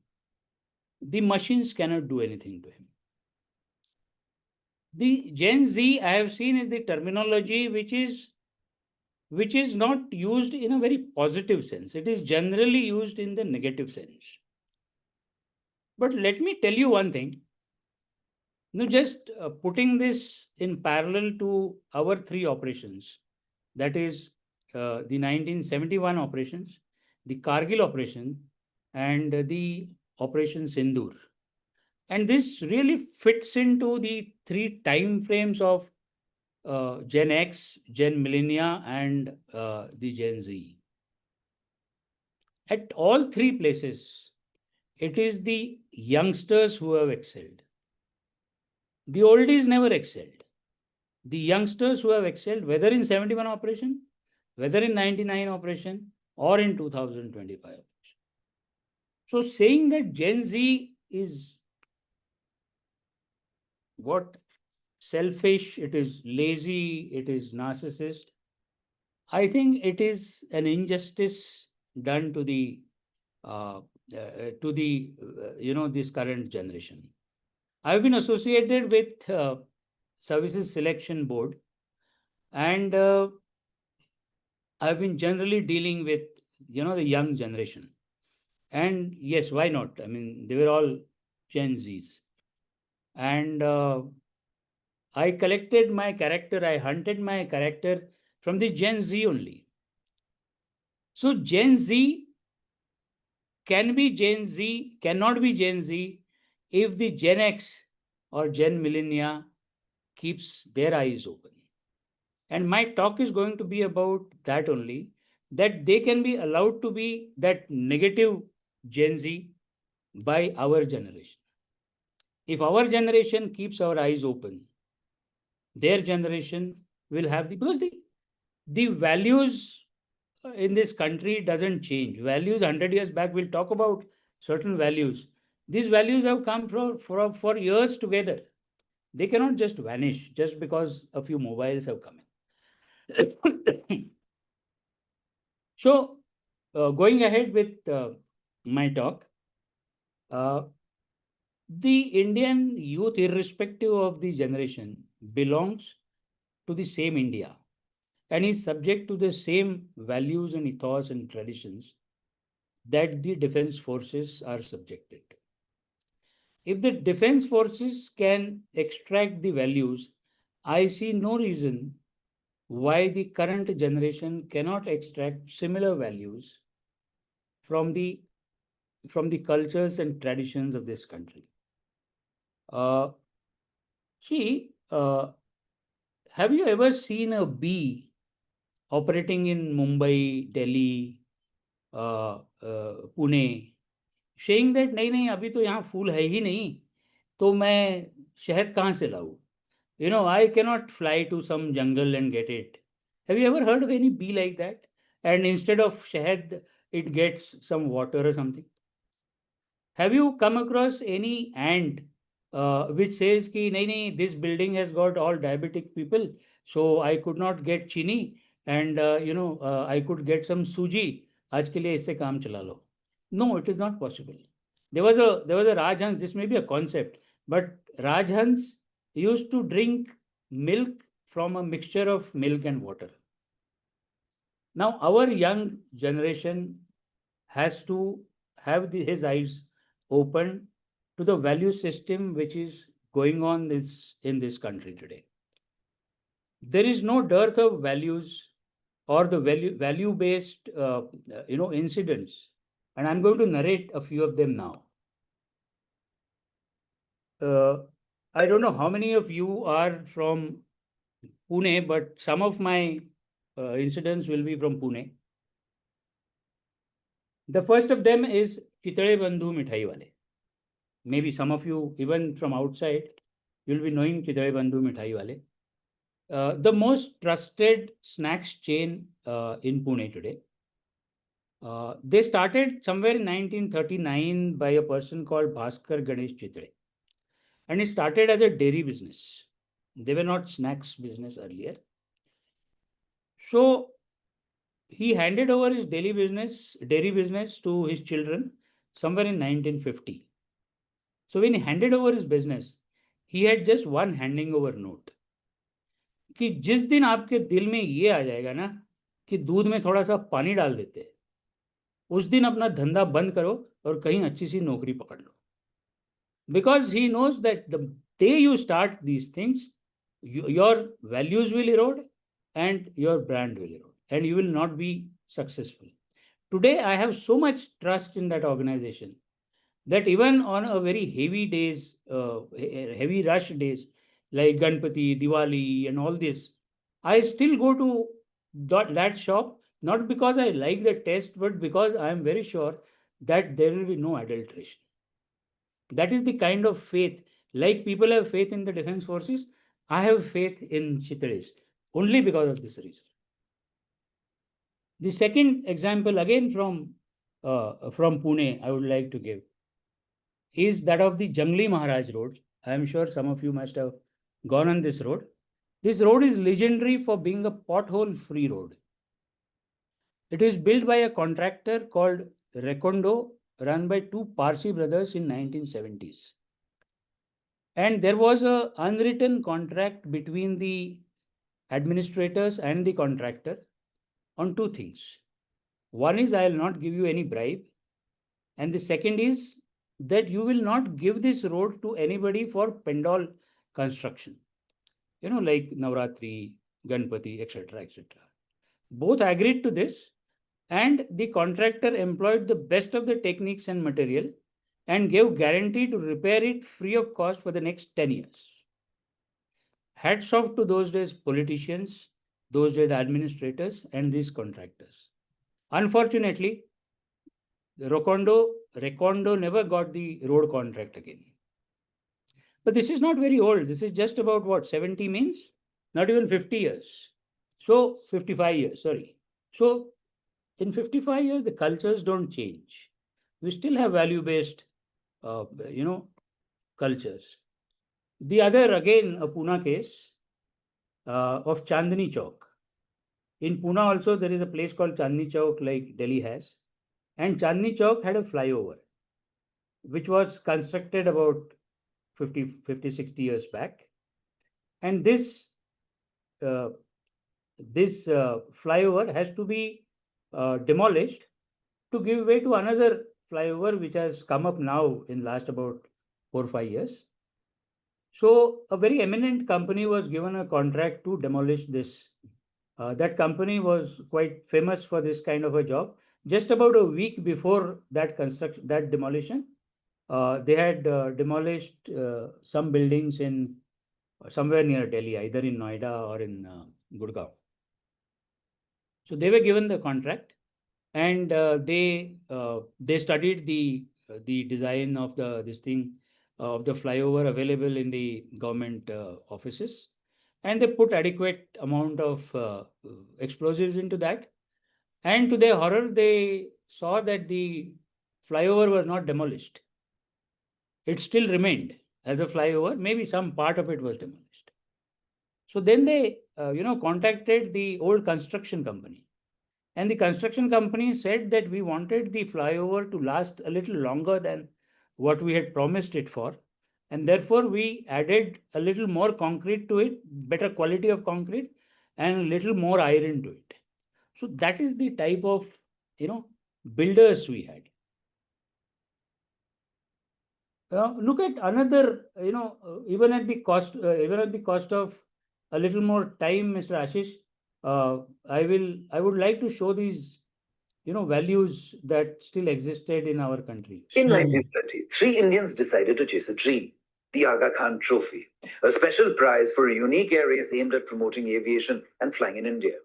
the machines cannot do anything to him. The Gen Z I have seen is the terminology which is not used in a very positive sense. It is generally used in the negative sense. But let me tell you one thing. Just putting this in parallel to our 3 operations, that is the 1971 operations, the Kargil operation, and the Operation Sindoor. And this really fits into the 3 time frames of Gen X, Gen Millennia, and the Gen Z. At all 3 places, it is the youngsters who have excelled. The oldies never excelled. The youngsters who have excelled, whether in 71 operation, whether in 99 operation, or in 2025 operation. So saying that Gen Z is what? Selfish, it is lazy, it is narcissist, I think it is an injustice done to the this current generation. I've been associated with Services Selection Board, and I've been generally dealing with the young generation. And yes, why not? I mean, they were all Gen Zs. And I collected my character, I hunted my character from the Gen Z only. So Gen Z can be Gen Z, cannot be Gen Z if the Gen X or Gen Millennia keeps their eyes open. And my talk is going to be about that only, that they can be allowed to be that negative Gen Z by our generation. If our generation keeps our eyes open, their generation will have because the values in this country doesn't change. Values 100 years back, we'll talk about certain values. These values have come for years together. They cannot just vanish just because a few mobiles have come in. So, going ahead with my talk, the Indian youth, irrespective of the generation, belongs to the same India and is subject to the same values and ethos and traditions that the defense forces are subjected. If the defense forces can extract the values, I see no reason why the current generation cannot extract similar values from the cultures and traditions of this country. See, have you ever seen a bee operating in Mumbai, Delhi, Pune, saying that नहीं अभी तो यहाँ फूल है ही नहीं, तो मैं शहद कहाँ से लाऊं? You know, I cannot fly to some jungle and get it. Have you ever heard of any bee like that? And instead of shahad, it gets some water or something. Have you come across any ant which says कि नहीं, this building has got all diabetic people, so I could not get chini and I could get some suji. आज के लिए इससे काम चला लो. No, it is not possible. There was a Rajhans. This may be a concept, but Rajhans used to drink milk from a mixture of milk and water. Now, our young generation has to have his eyes open to the value system which is going on in this country today. There is no dearth of values or the value based incidents, and I'm going to narrate a few of them now. I don't know how many of you are from Pune, but some of my incidents will be from Pune. The first of them is Chitale Bandhu Mithai Wale. Maybe some of you, even from outside, you'll be knowing Chitale Bandhu Mithai Wale. The most trusted snacks chain in Pune today. They started somewhere in 1939 by a person called Bhaskar Ganesh Chitale. And it started as a dairy business. They were not snacks business earlier. So he handed over his dairy business to his children somewhere in 1950. So when he handed over his business, he had just one handing over note. कि जिस दिन आपके दिल में ये आ जाएगा ना कि दूध में थोड़ा सा पानी डाल देते, उस दिन अपना धंधा बंद करो और कहीं अच्छी सी नौकरी पकड़ लो. Because he knows that the day you start these things, your values will erode and your brand will erode and you will not be successful. Today, I have so much trust in that organization that even on a very heavy days, heavy rush days, like Ganpati, Diwali and all this, I still go to that shop, not because I like the taste, but because I am very sure that there will be no adulteration. That is the kind of faith, like people have faith in the defense forces, I have faith in Chitales, only because of this reason. The second example, again from Pune, I would like to give, is that of the Jangli Maharaj Road. I am sure some of you must have gone on this road. This road is legendary for being a pothole-free road. It is built by a contractor called Recondo, run by two Parsi brothers in 1970s. And there was an unwritten contract between the administrators and the contractor on two things. One is, I will not give you any bribe. And the second is that you will not give this road to anybody for pendal construction. You know, like Navratri, Ganpati, etc., etc. Both agreed to this, and the contractor employed the best of the techniques and material and gave guarantee to repair it free of cost for the next 10 years. Hats off to those days politicians, those days administrators, and these contractors. Unfortunately, Recondo never got the road contract again. But this is not very old. This is just about what, 70 means? Not even 50 years. So 55 years, sorry. So in 55 years, the cultures don't change. We still have value-based, cultures. The other, again, a Pune case of Chandni Chowk. In Pune also, there is a place called Chandni Chowk like Delhi has. And Chandni Chowk had a flyover, which was constructed about 50, 60 years back. And this flyover has to be demolished to give way to another flyover which has come up now in last about 4 or 5 years. So a very eminent company was given a contract to demolish this. That company was quite famous for this kind of a job. Just about a week before that demolition, they had demolished some buildings in somewhere near Delhi, either in Noida or in Gurgaon. So they were given the contract, and they studied the design of this thing of the flyover available in the government offices, and they put adequate amount of explosives into that. And to their horror, they saw that the flyover was not demolished. It still remained as a flyover. Maybe some part of it was demolished. So then they, contacted the old construction company. And the construction company said that we wanted the flyover to last a little longer than what we had promised it for. And therefore, we added a little more concrete to it, better quality of concrete, and a little more iron to it. So that is the type of, builders we had. Look at another, even at the cost of a little more time, Mr. Ashish, I would like to show these, values that still existed in our country.
In 1930, 3 Indians decided to chase a dream, the Aga Khan Trophy, a special prize for a unique air race aimed at promoting aviation and flying in India.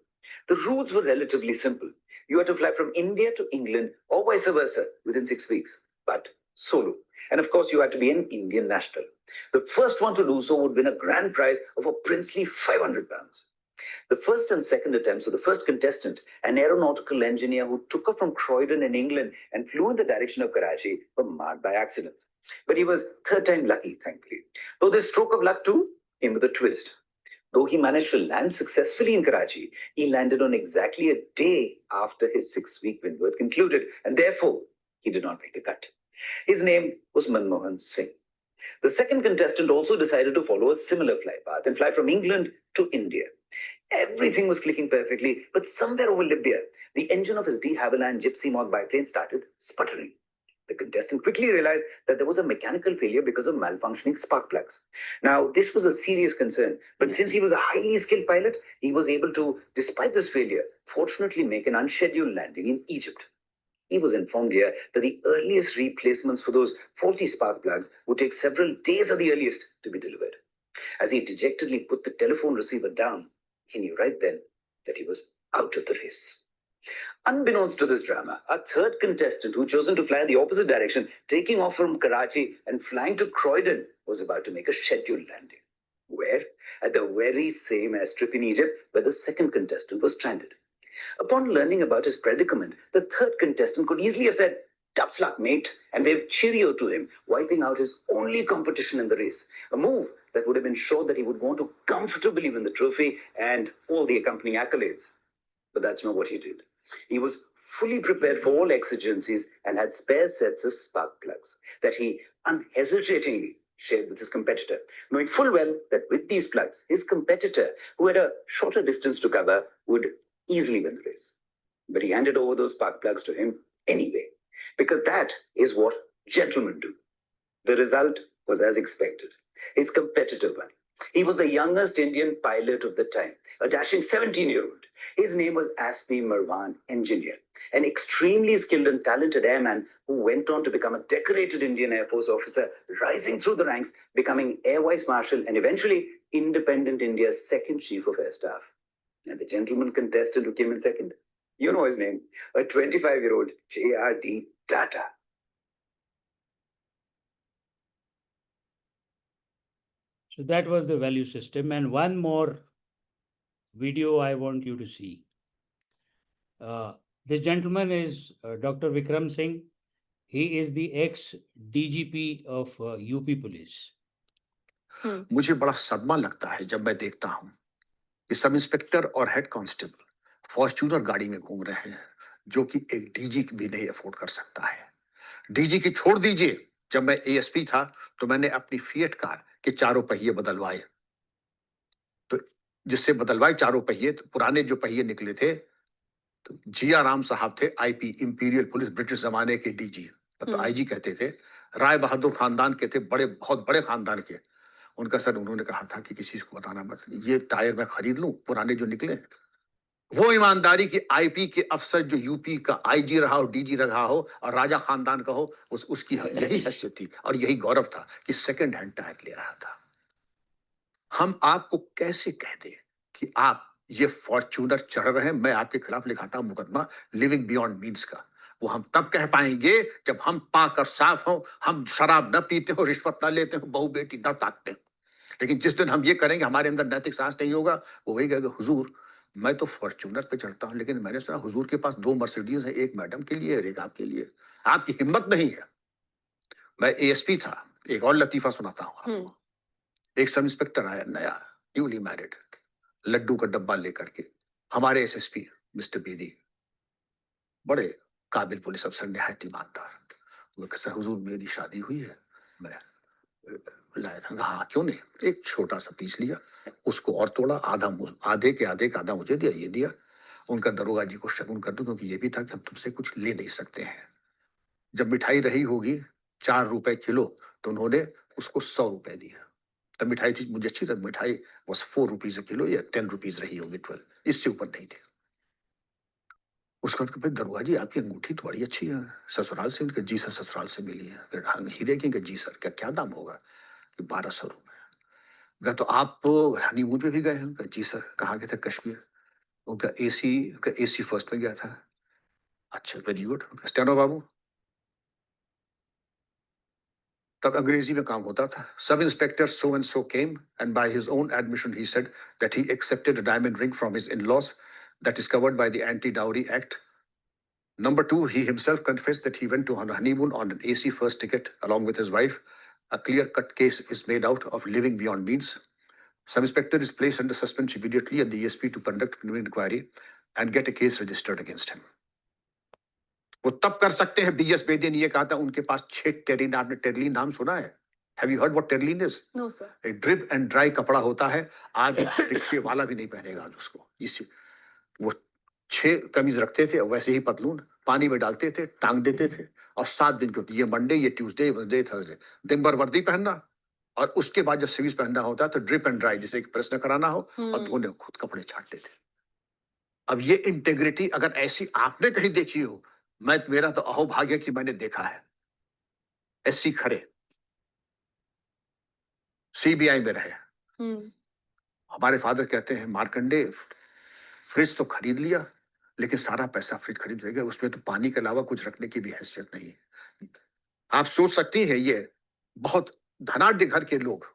The rules were relatively simple. You had to fly from India to England or vice versa within 6 weeks, but solo. And of course, you had to be an Indian national. The first one to do so would win a grand prize of a princely £500. The first and second attempts of the first contestant, an aeronautical engineer who took off from Croydon in England and flew in the direction of Karachi, were marred by accidents. But he was third time lucky, thankfully. Though this stroke of luck too came with a twist. Though he managed to land successfully in Karachi, he landed on exactly a day after his 6-week window had concluded, and therefore he did not make the cut. His name was Manmohan Singh. The second contestant also decided to follow a similar flight path and fly from England to India. Everything was clicking perfectly, but somewhere over Libya, the engine of his de Havilland Gypsy Moth biplane started sputtering. The contestant quickly realized that there was a mechanical failure because of malfunctioning spark plugs. Now, this was a serious concern, but since he was a highly skilled pilot, he was able to, despite this failure, fortunately make an unscheduled landing in Egypt. He was informed here that the earliest replacements for those faulty spark plugs would take several days at the earliest to be delivered. As he dejectedly put the telephone receiver down, he knew right then that he was out of the race. Unbeknownst to this drama, a third contestant who chosen to fly in the opposite direction, taking off from Karachi and flying to Croydon, was about to make a scheduled landing. Where? At the very same airstrip in Egypt where the second contestant was stranded. Upon learning about his predicament, the third contestant could easily have said, "Tough luck, mate," and waved cheerio to him, wiping out his only competition in the race. A move that would have ensured that he would go on to comfortably win the trophy and all the accompanying accolades. But that's not what he did. He was fully prepared for all exigencies and had spare sets of spark plugs that he unhesitatingly shared with his competitor, knowing full well that with these plugs, his competitor, who had a shorter distance to cover, would easily win the race. But he handed over those spark plugs to him anyway, because that is what gentlemen do. The result was as expected. His competitor won. He was the youngest Indian pilot of the time, a dashing 17-year-old. His name was Aspi Marwan Engineer, an extremely skilled and talented airman who went on to become a decorated Indian Air Force officer, rising through the ranks, becoming Air Vice Marshal, and eventually independent India's second Chief of Air Staff. And the gentleman contestant who came in second, you know his name, a 25-year-old J.R.D. Tata.
So that was the value system. And one more video I want you to see. This gentleman is Dr. Vikram Singh. He is the ex-DGP of UP Police.
मुझे बड़ा सदमा लगता है जब मैं देखता हूं कि सब इंस्पेक्टर और हेड कांस्टेबल फॉर्च्यूनर गाड़ी में घूम रहे हैं, जो कि एक डीजी भी नहीं अफोर्ड कर सकता है। डीजी की छोड़ दीजिए, जब मैं एएसपी था तो मैंने अपनी फिएट कार के चारों पहिए बदलवाए। जिससे बदलवाए चारों पहिए। तो पुराने जो पहिए निकले थे, तो जिया राम साहब थे, आईपी, इंपीरियल पुलिस, ब्रिटिश जमाने के डीजी, तो आईजी कहते थे। राय बहादुर खानदान के थे, बड़े, बहुत बड़े खानदान के। उनका सर, उन्होंने कहा था कि किसी को बताना मत, ये टायर मैं खरीद लूं पुराने जो निकले। वो ईमानदारी की आईपी के अफसर जो यूपी का आईजी रहा हो, डीजी रहा हो और राजा खानदान का हो, उसकी यही हैसियत थी और यही गौरव था कि सेकंड हैंड टायर ले रहा था। हम आपको कैसे कह दें कि आप ये फॉर्च्यूनर चढ़ रहे हैं, मैं आपके खिलाफ लिखाता हूं मुकदमा लिविंग बियॉन्ड मीन्स का। वो हम तब कह पाएंगे जब हम पाक और साफ हो, हम शराब न पीते हो, रिश्वत न लेते हो, बहू बेटी न ताकते हो। लेकिन जिस दिन हम ये करेंगे, हमारे अंदर नैतिक साहस नहीं होगा, वो वही कहेगा, हुजूर मैं तो फॉर्च्यूनर पे चढ़ता हूं, लेकिन मैंने सुना हुजूर के पास 2 मर्सिडीज है, एक मैडम के लिए और एक आपके लिए। आपकी हिम्मत नहीं है। मैं एएसपी था। एक और लतीफा सुनाता हूं आपको। एक सब इंस्पेक्टर आया नया, न्यूली मैरिड, लड्डू का डब्बा लेकर के। हमारे एसएसपी मिस्टर बेदी, बड़े काबिल पुलिस अफसर, निहायत ईमानदार। वो कहता, हुजूर मेरी शादी हुई है, मैं लाया था। हाँ क्यों नहीं। एक छोटा सा पीस लिया, उसको और तोड़ा, आधे के आधे का आधा मुझे दिया, ये दिया। उनका दरोगा जी को शगुन कर दूं, क्योंकि ये भी था कि हम तुमसे कुछ ले नहीं सकते हैं। जब मिठाई रही होगी 4 रुपए किलो, तो उन्होंने उसको 100 रुपए दिया। तब मिठाई थी, मुझे अच्छी तरह मिठाई was 4 रुपीज a किलो या 10 रुपीज रही होगी, 12, इससे ऊपर नहीं थे। उसके बाद भाई दरोगा जी आपकी अंगूठी तो बड़ी अच्छी है, ससुराल से? उनके जी सर ससुराल से मिली है। फिर हाँ हीरे की? जी सर। क्या क्या दाम होगा? कि 1200 रुपए। मैं तो आप हनीमून पे भी गए हैं? उनका जी सर। कहाँ गए थे? कश्मीर। उनका एसी फर्स्ट में गया था। अच्छा वेरी गुड। स्टेनो बाबू। तब अंग्रेजी में काम होता था। Sub inspector so and so came and by his own admission he said that he accepted a diamond ring from his in-laws that is covered by the Anti-Dowry Act. Number 2, he himself confessed that he went to a honeymoon on an AC first ticket along with his wife. A clear-cut case is made out of living beyond means. Some inspector is placed under suspense immediately at the ESP to conduct criminal inquiry and get a case registered against him. वो तब कर सकते हैं। BS Bedi ने ये कहा था, उनके पास 6 टेरिन। आपने टेरलिन नाम सुना है? Have you heard what terylene is?
No, sir.
एक ड्रिप एंड ड्राई कपड़ा होता है। आज रिक्शे वाला भी नहीं पहनेगा आज उसको। इसी वो 6 कमीज रखते थे, वैसे ही पतलून, पानी में डालते थे, टांग देते थे, और 7 दिन के, ये मंडे, ये ट्यूसडे, वेडनेसडे, थर्सडे, दिन भर वर्दी पहनना, और उसके बाद जब सिविल पहनना होता तो ड्रिप एंड ड्राई, जैसे एक प्रश्न कराना हो और धोने, खुद कपड़े छाटते थे। अब ये इंटेग्रिटी अगर ऐसी आपने कहीं देखी हो, मेरा तो अहोभाग्य कि मैंने देखा है। एससी खरे सीबीआई में रहे। हमारे फादर कहते हैं, मार्कंडे फ्रिज तो खरीद लिया, लेकिन सारा पैसा फ्रिज खरीद लेगा, उसमें तो पानी के अलावा कुछ रखने की भी हैसियत नहीं है। आप सोच सकती हैं, ये बहुत धनाढ्य घर के लोग,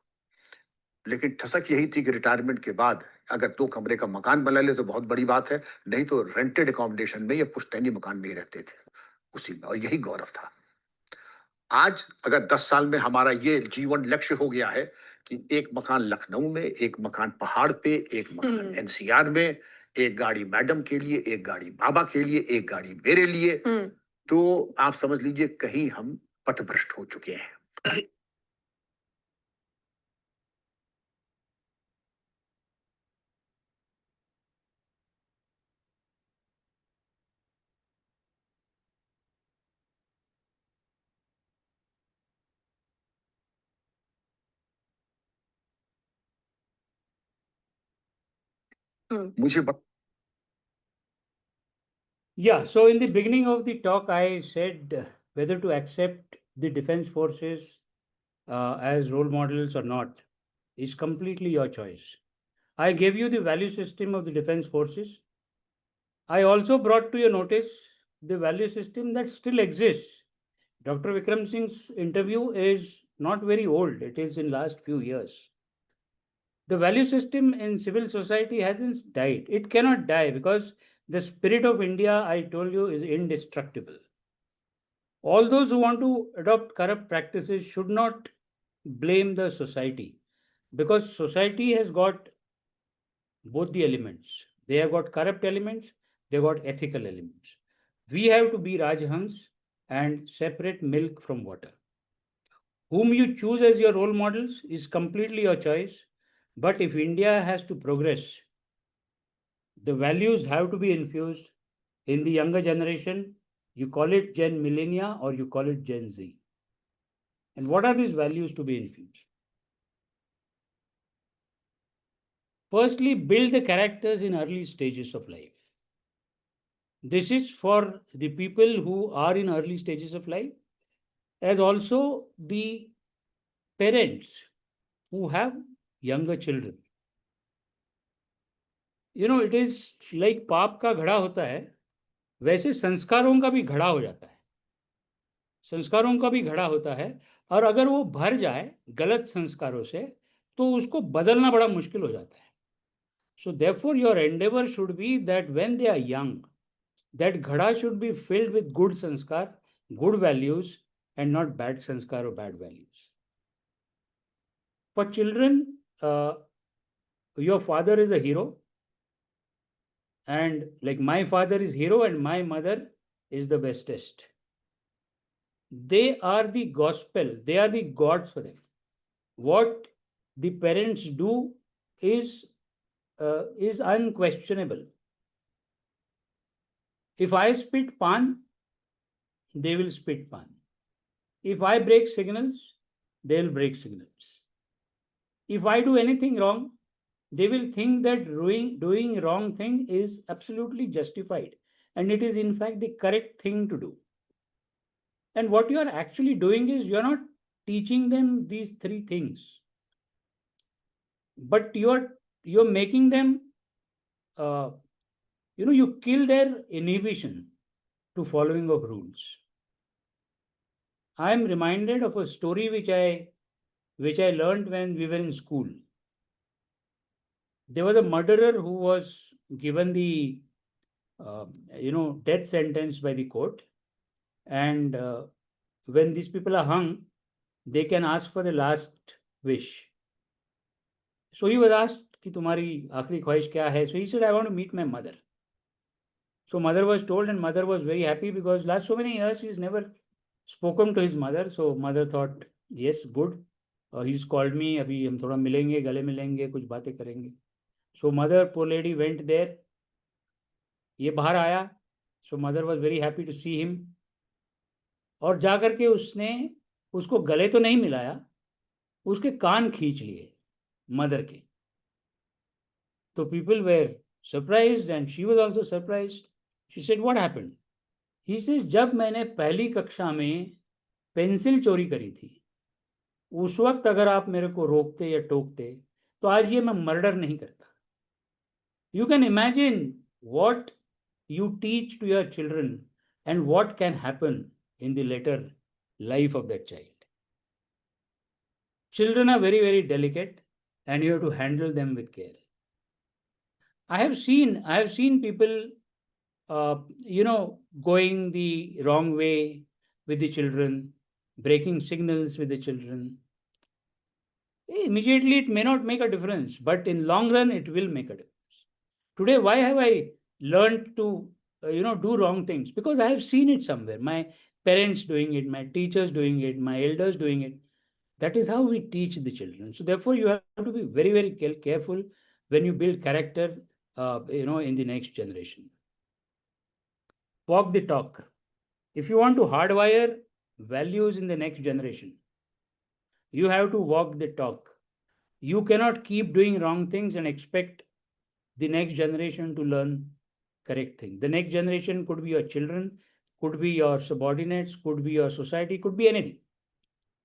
लेकिन ठसक यही थी कि रिटायरमेंट के बाद अगर 2 कमरे का मकान बना ले तो बहुत बड़ी बात है, नहीं तो रेंटेड अकोमोडेशन में या पुश्तैनी मकान में ही रहते थे उसी में, और यही गौरव था। आज अगर 10 साल में हमारा ये जीवन लक्ष्य हो गया है कि एक मकान लखनऊ में, एक मकान पहाड़ पे, एक मकान एनसीआर में, एक गाड़ी मैडम के लिए, एक गाड़ी बाबा के लिए, एक गाड़ी मेरे लिए, तो आप समझ लीजिए कहीं हम पथभ्रष्ट हो चुके हैं। मुझे
Yeah, so in the beginning of the talk, I said whether to accept the defense forces as role models or not is completely your choice. I gave you the value system of the defense forces. I also brought to your notice the value system that still exists. Dr. Vikram Singh's interview is not very old, it is in last few years. The value system in civil society hasn't died. It cannot die because the spirit of India, I told you, is indestructible. All those who want to adopt corrupt practices should not blame the society, because society has got both the elements. They have got corrupt elements, they have got ethical elements. We have to be Rajhans and separate milk from water. Whom you choose as your role models is completely your choice. But if India has to progress, the values have to be infused in the younger generation. You call it Gen Millennia or you call it Gen Z. And what are these values to be infused? Firstly, build the characters in early stages of life. This is for the people who are in early stages of life, as also the parents who have younger children. It is like पाप का घड़ा होता है, वैसे संस्कारों का भी घड़ा हो जाता है. संस्कारों का भी घड़ा होता है, और अगर वो भर जाए गलत संस्कारों से, तो उसको बदलना बड़ा मुश्किल हो जाता है. So therefore, your endeavor should be that when they are young, that ghada should be filled with good sanskar, good values, and not bad sanskar or bad values. For children, your father is a hero, and like my father is hero and my mother is the bestest. They are the gospel, they are the gods for them. What the parents do is unquestionable. If I spit pan, they will spit pan. If I break signals, they will break signals. If I do anything wrong, they will think that doing wrong thing is absolutely justified, and it is in fact the correct thing to do. And what you are actually doing is you are not teaching them these three things, but you're making them, you kill their inhibition to following of rules. I am reminded of a story which I learned when we were in school. There was a murderer who was given the death sentence by the court, and when these people are hung, they can ask for the last wish. So he was asked कि तुम्हारी आखिरी ख्वाहिश क्या है? So he said, I want to meet my mother. So mother was told, and mother was very happy because last so many years he's never spoken to his mother. So mother thought, yes, good. He's called me. अभी हम थोड़ा मिलेंगे, गले मिलेंगे, कुछ बातें करेंगे. So mother, poor lady, went there. ये बाहर आया. So mother was very happy to see him. और जा करके उसने उसको गले तो नहीं मिलाया, उसके कान खींच लिए मदर के. तो people were surprised and she was also surprised. She said, what happened? He says, जब मैंने पहली कक्षा में पेंसिल चोरी करी थी, उस वक्त अगर आप मेरे को रोकते या टोकते, तो आज ये मैं मर्डर नहीं करता. You can imagine what you teach to your children and what can happen in the later life of that child. Children are very, very delicate, and you have to handle them with care. I have seen people, going the wrong way with the children, breaking signals with the children. Immediately, it may not make a difference, but in long run, it will make a difference. Today, why have I learned to, do wrong things? Because I have seen it somewhere. My parents doing it, my teachers doing it, my elders doing it. That is how we teach the children. So therefore, you have to be very, very careful when you build character, in the next generation. Walk the talk. If you want to hardwire values in the next generation, you have to walk the talk. You cannot keep doing wrong things and expect the next generation to learn correct things. The next generation could be your children, could be your subordinates, could be your society, could be anything.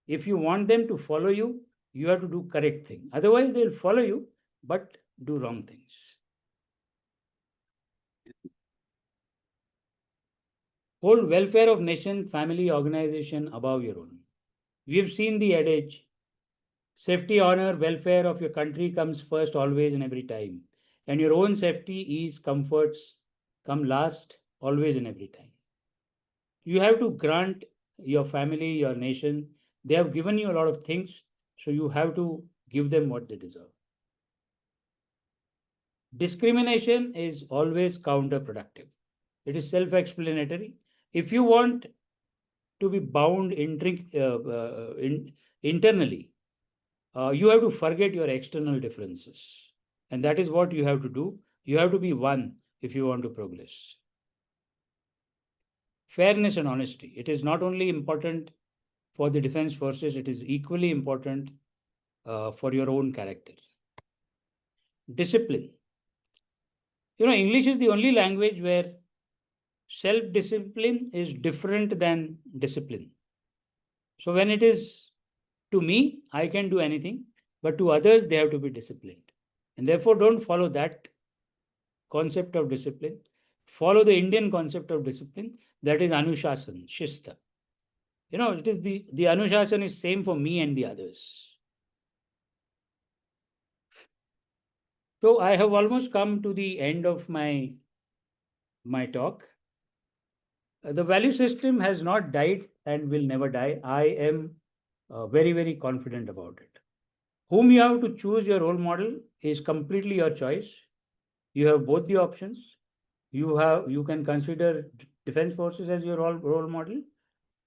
If you want them to follow you, you have to do correct thing. Otherwise, they'll follow you, but do wrong things. Hold welfare of nation, family, organization above your own. We've seen the adage, safety, honor, welfare of your country comes first always and every time. And your own safety, ease, comforts come last always and every time. You have to grant your family, your nation. They have given you a lot of things, so you have to give them what they deserve. Discrimination is always counterproductive. It is self-explanatory. If you want to be bound internally, you have to forget your external differences. And that is what you have to do. You have to be one if you want to progress. Fairness and honesty. It is not only important for the defense forces, it is equally important for your own character. Discipline. English is the only language where self-discipline is different than discipline. So when it is to me, I can do anything, but to others, they have to be disciplined. And therefore, don't follow that concept of discipline. Follow the Indian concept of discipline, that is Anushasan, Shista. It is the Anushasan is same for me and the others. So I have almost come to the end of my talk. The value system has not died and will never die. I am very, very confident about it. Whom you have to choose your role model is completely your choice. You have both the options. You can consider defense forces as your role model,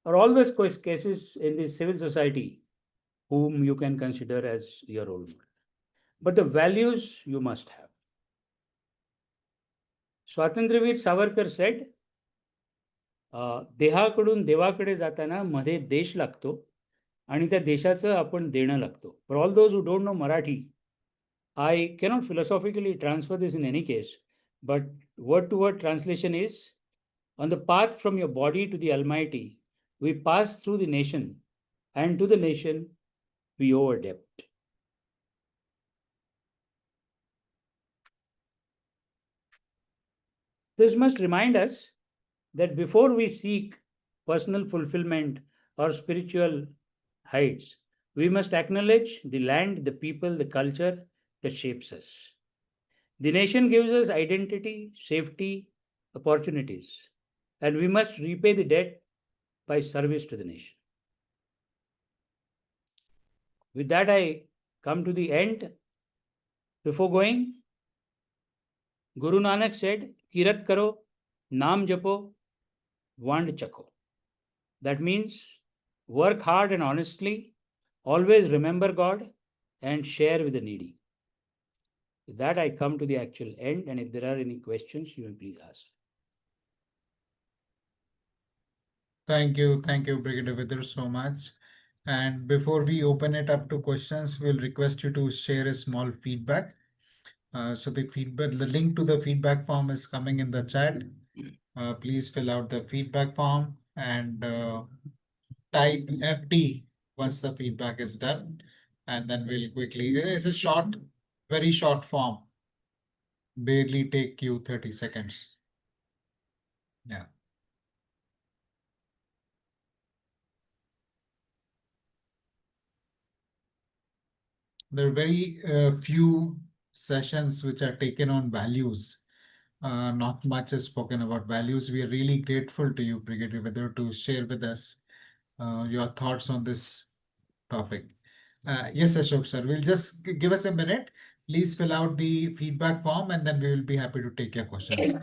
or all those cases in the civil society whom you can consider as your role model. But the values you must have. Swatantraveer Savarkar said, देहाकडून देवाकडे जाताना मध्ये देश लागतो आणि त्या देशाचं आपण देणं लागतो. For all those who don't know Marathi, I cannot philosophically transfer this in any case, but word-to-word translation is, on the path from your body to the Almighty, we pass through the nation, and to the nation we owe a debt. This must remind us that before we seek personal fulfillment or spiritual heights, we must acknowledge the land, the people, the culture that shapes us. The nation gives us identity, safety, opportunities, and we must repay the debt by service to the nation. With that, I come to the end. Before going, Guru Nanak said, Kirat karo, naam japo, wand chako. That means work hard and honestly, always remember God, and share with the needy. With that, I come to the actual end, and if there are any questions, you may please ask.
Thank you, Brigadier Vidur, so much. And before we open it up to questions, we'll request you to share a small feedback. So the link to the feedback form is coming in the chat. Please fill out the feedback form and type FD once the feedback is done. And then we'll quickly, it's a short, very short form. Barely take you 30 seconds. Yeah. There are very few sessions which are taken on values. Not much is spoken about values. We are really grateful to you, Brigadier Vidur, to share with us your thoughts on this topic. Yes, Ashok sir, we'll just give us a minute. Please fill out the feedback form and then we will be happy to take your questions.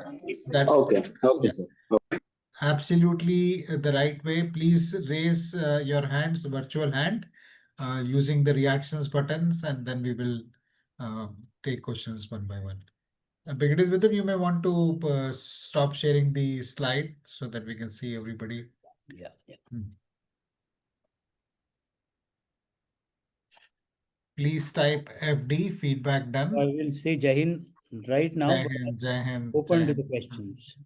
That's
Okay.
yes, absolutely the right way. Please raise your hands, virtual hand, using the reactions buttons, and then we will take questions one by one. Brigadier Vidur, you may want to stop sharing the slide so that we can see everybody.
Yeah.
Please type FD, feedback done.
I will say Jai Hind right now.
Jai Hind, Jai Hind,
Open
Jai
to the
Hind.
questions.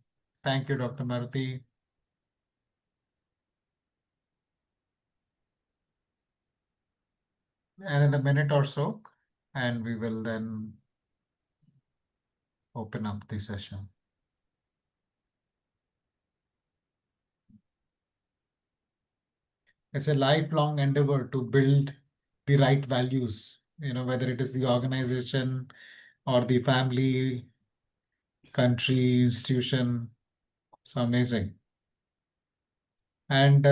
Thank you, Dr. Maruti. Another minute or so, and we will then open up the session. It's a lifelong endeavor to build the right values, whether it is the organization or the family, country, institution. It's amazing. And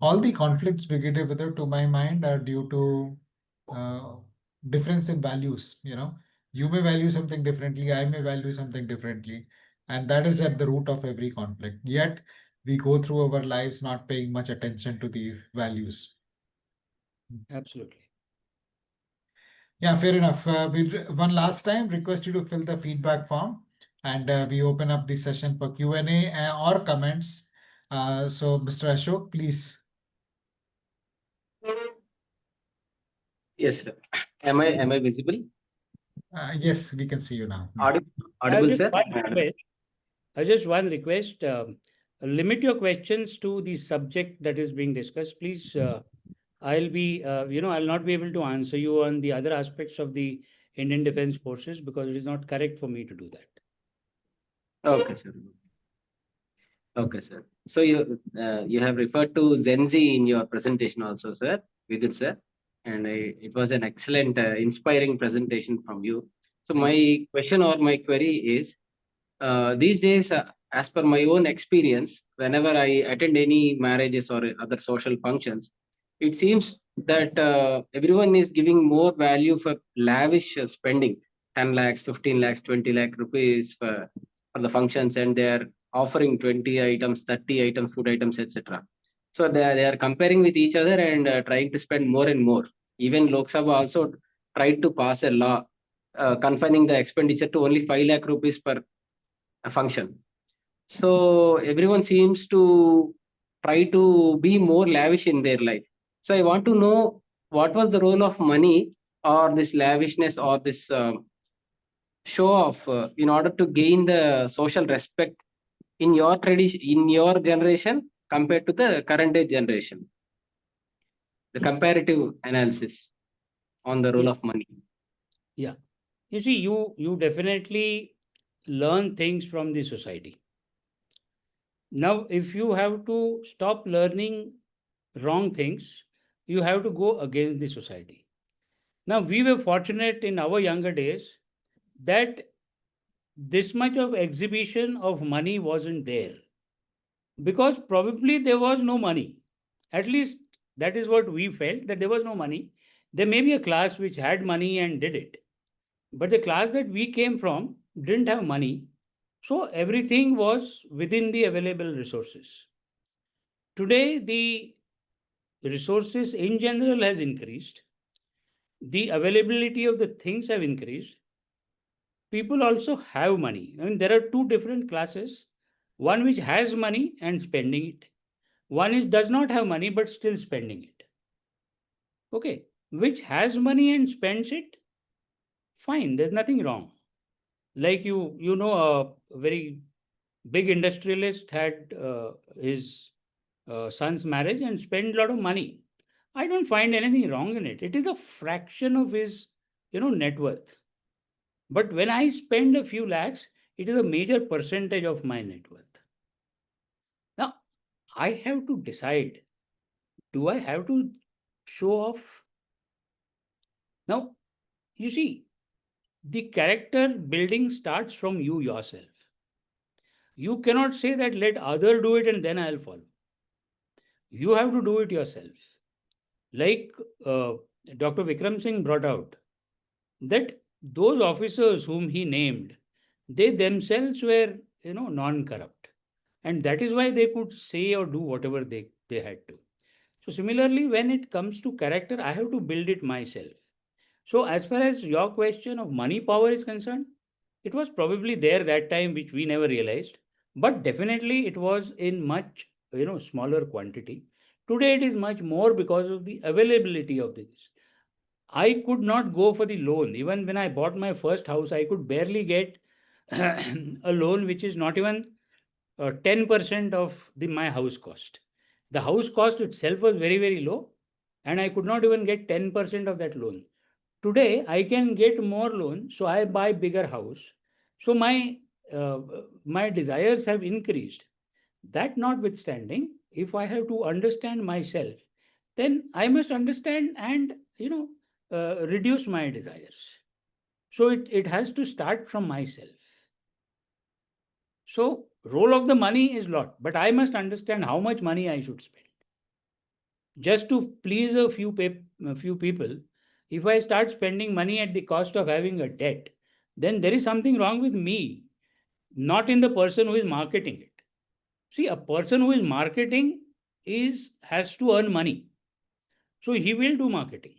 all the conflicts, Brigadier Vidur, to my mind, are due to difference in values. You may value something differently, I may value something differently, and that is at the root of every conflict. Yet we go through our lives not paying much attention to the values.
Absolutely.
Yeah, fair enough. One last time request you to fill the feedback form, and we open up the session for Q&A or comments. So, Mr. Ashok, please.
Yes, sir. Am I visible?
Yes, we can see you now.
Audible,
I have
audible,
just
sir?
one request. Just one request. Limit your questions to the subject that is being discussed. Please, I'll be, I'll not be able to answer you on the other aspects of the Indian Defense Forces because it is not correct for me to do that.
Okay, sir. Okay, sir. So you have referred to Gen Z in your presentation also, sir. Vidit, sir. And it was an excellent, inspiring presentation from you. So
Thank
my question or my query is, these days, as per my own experience, whenever I attend any marriages or other social functions, it seems that everyone is giving more value for lavish spending, 10 lakhs, 15 lakhs, 20 lakh rupees for the functions, and they're offering 20 items, 30 items, food items, etc. So they are comparing with each other and trying to spend more and more. Even Lok Sabha also tried to pass a law confining the expenditure to only 5 lakh rupees per a function. So everyone seems to try to be more lavish in their life. So I want to know what was the role of money or this lavishness or this show off in order to gain the social respect in your tradition, in your generation compared to the current day generation. The comparative analysis on the role
Yeah.
of money.
Yeah. You see, you definitely learn things from the society. Now, if you have to stop learning wrong things, you have to go against the society. Now, we were fortunate in our younger days that this much of exhibition of money wasn't there because probably there was no money. At least that is what we felt, that there was no money. There may be a class which had money and did it, but the class that we came from didn't have money. So everything was within the available resources. Today, the resources in general has increased. The availability of the things have increased. People also have money. I mean, there are two different classes. One which has money and spending it. One is does not have money but still spending it. Okay, which has money and spends it, fine, there's nothing wrong. Like a very big industrialist had his son's marriage and spent a lot of money. I don't find anything wrong in it. It is a fraction of his, net worth. But when I spend a few lakhs, it is a major percentage of my net worth. Now, I have to decide, do I have to show off? Now, you see, the character building starts from you yourself. You cannot say that let other do it and then I'll follow. You have to do it yourself. Like Dr. Vikram Singh brought out, that those officers whom he named, they themselves were, non-corrupt. And that is why they could say or do whatever they had to. So similarly, when it comes to character, I have to build it myself. So as far as your question of money power is concerned, it was probably there that time, which we never realized, but definitely it was in much, smaller quantity. Today it is much more because of the availability of this. I could not go for the loan. Even when I bought my first house, I could barely get a loan which is not even 10% of my house cost. The house cost itself was very, very low, and I could not even get 10% of that loan. Today, I can get more loan, so I buy bigger house. So uh, my desires have increased. That notwithstanding, if I have to understand myself, then I must understand and reduce my desires. So it has to start from myself. So role of the money is lot, but I must understand how much money I should spend. Just to please a few people, if I start spending money at the cost of having a debt, then there is something wrong with me, not in the person who is marketing it. See, a person who is marketing has to earn money. So he will do marketing.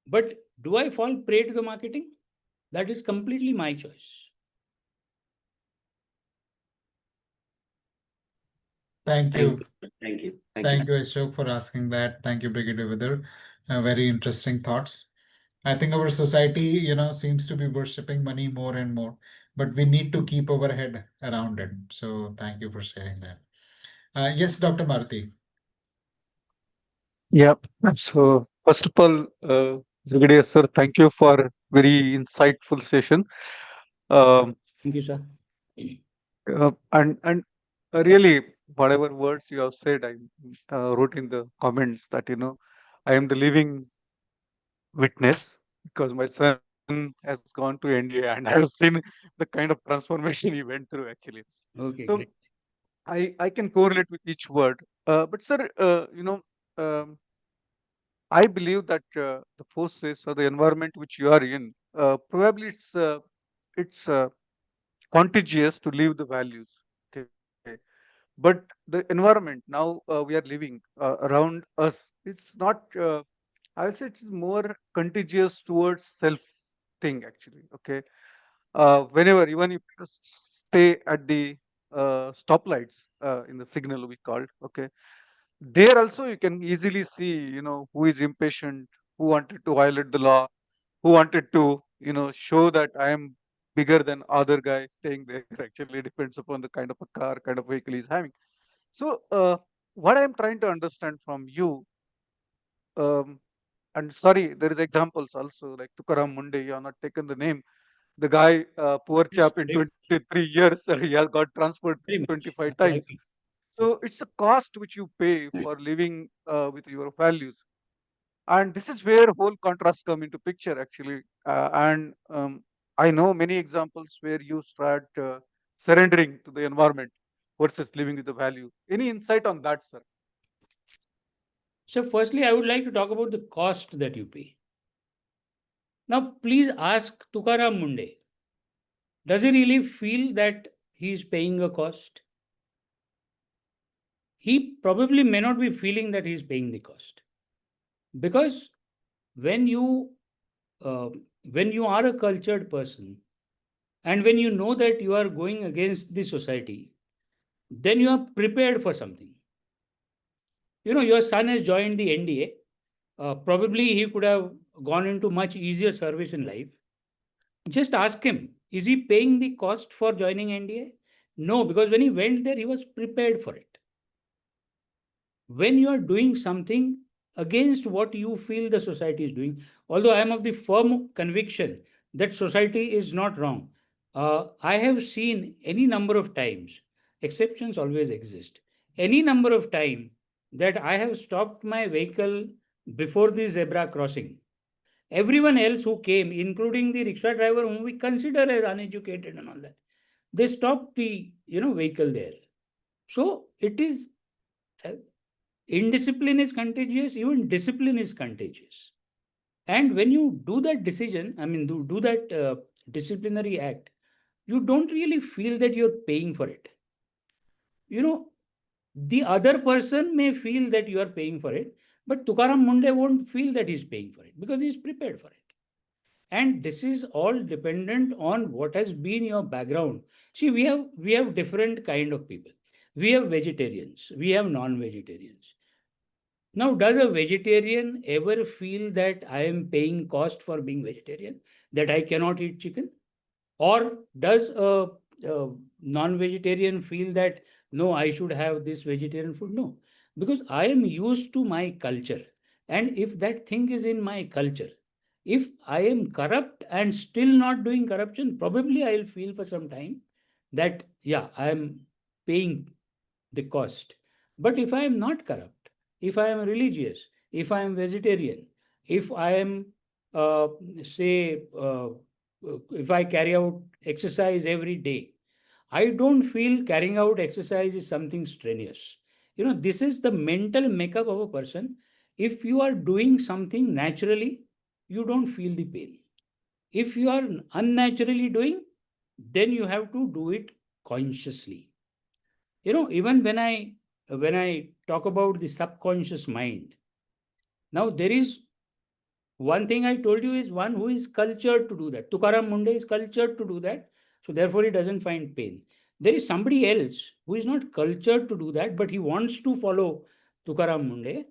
But do I fall prey to the marketing? That is completely my choice.
Thank you.
Thank you.
Thank you, Ashok, for asking that. Thank you, Brigadier Vidar. Very interesting thoughts. I think our society, seems to be worshipping money more and more, but we need to keep our head around it. So thank you for sharing that. Yes, Dr. Maruti.
Yeah. So first of all, Brigadier sir, thank you for very insightful session.
Thank you, sir.
And really, whatever words you have said, I wrote in the comments that I am the living witness because my son has gone to India and I have seen the kind of transformation he went through actually.
Okay,
So
great.
I can correlate with each word. But sir, um, I believe that the forces or the environment which you are in, probably it's contagious to leave the values. Okay, but the environment now we are living around us, it's not. I would say it is more contagious towards self thing actually. Okay, whenever even if you stay at the stoplights in the signal we called. Okay, there also you can easily see who is impatient, who wanted to violate the law, who wanted to show that I am bigger than other guy staying there. Actually depends upon the kind of a car, kind of vehicle he's having. So what I'm trying to understand from you, um, and sorry, there is examples also like Tukaram Munde, you have not taken the name. The guy, poor
Yes,
chap, in
very
23 years, he has got transferred
very much.
25
I
times.
agree.
So it's a cost which you pay for living with your values, and this is where whole contrasts come into picture actually. And I know many examples where you start surrendering to the environment versus living with the value. Any insight on that, sir?
So, firstly, I would like to talk about the cost that you pay. Now, please ask Tukaram Munde, does he really feel that he is paying a cost? He probably may not be feeling that he is paying the cost. Because when you uh, when you are a cultured person and when you know that you are going against the society, then you are prepared for something. Your son has joined the NDA. Probably he could have gone into much easier service in life. Just ask him, is he paying the cost for joining NDA? No, because when he went there, he was prepared for it. When you are doing something against what you feel the society is doing, although I am of the firm conviction that society is not wrong, I have seen any number of times, exceptions always exist, any number of time that I have stopped my vehicle before the zebra crossing. Everyone else who came, including the rickshaw driver whom we consider as uneducated and all that, they stopped the vehicle there. So it is uh, indiscipline is contagious, even discipline is contagious. And when you do that decision, I mean, do that disciplinary act, you don't really feel that you're paying for it. You know, the other person may feel that you are paying for it, but Tukaram Munde won't feel that he's paying for it because he's prepared for it. And this is all dependent on what has been your background. See, we have different kind of people. We have vegetarians, we have non-vegetarians. Now, does a vegetarian ever feel that I am paying cost for being vegetarian, that I cannot eat chicken? Or does a non-vegetarian feel that no, I should have this vegetarian food? No, because I am used to my culture. And if that thing is in my culture, if I am corrupt and still not doing corruption, probably I'll feel for some time that, yeah, I am paying the cost. But if I am not corrupt, if I am religious, if I am vegetarian, if I am, uh, say, if I carry out exercise every day, I don't feel carrying out exercise is something strenuous. This is the mental makeup of a person. If you are doing something naturally, you don't feel the pain. If you are unnaturally doing, then you have to do it consciously. Even when I talk about the subconscious mind, Now, there is one thing I told you is one who is cultured to do that. Tukaram Munde is cultured to do that. So therefore, he doesn't find pain. There is somebody else who is not cultured to do that, but he wants to follow Tukaram Munde.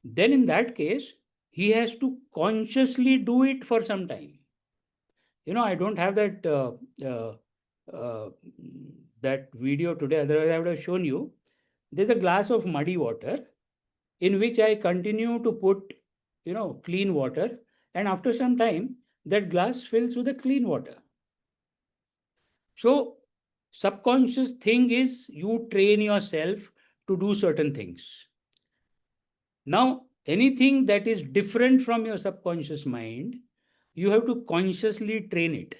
Then in that case, he has to consciously do it for some time. I don't have that video today. Otherwise, I would have shown you. There's a glass of muddy water in which I continue to put, clean water. And after some time, that glass fills with the clean water. So, subconscious thing is you train yourself to do certain things. Now, anything that is different from your subconscious mind, you have to consciously train it.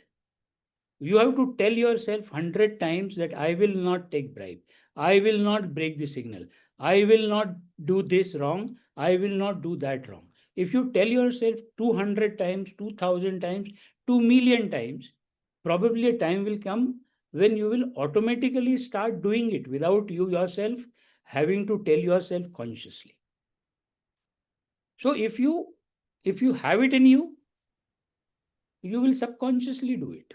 You have to tell yourself 100 times that I will not take bribe. I will not break the signal. I will not do this wrong. I will not do that wrong. If you tell yourself 200 times, 2000 times, 2 million times, probably a time will come when you will automatically start doing it without you yourself having to tell yourself consciously. So if you have it in you, you will subconsciously do it.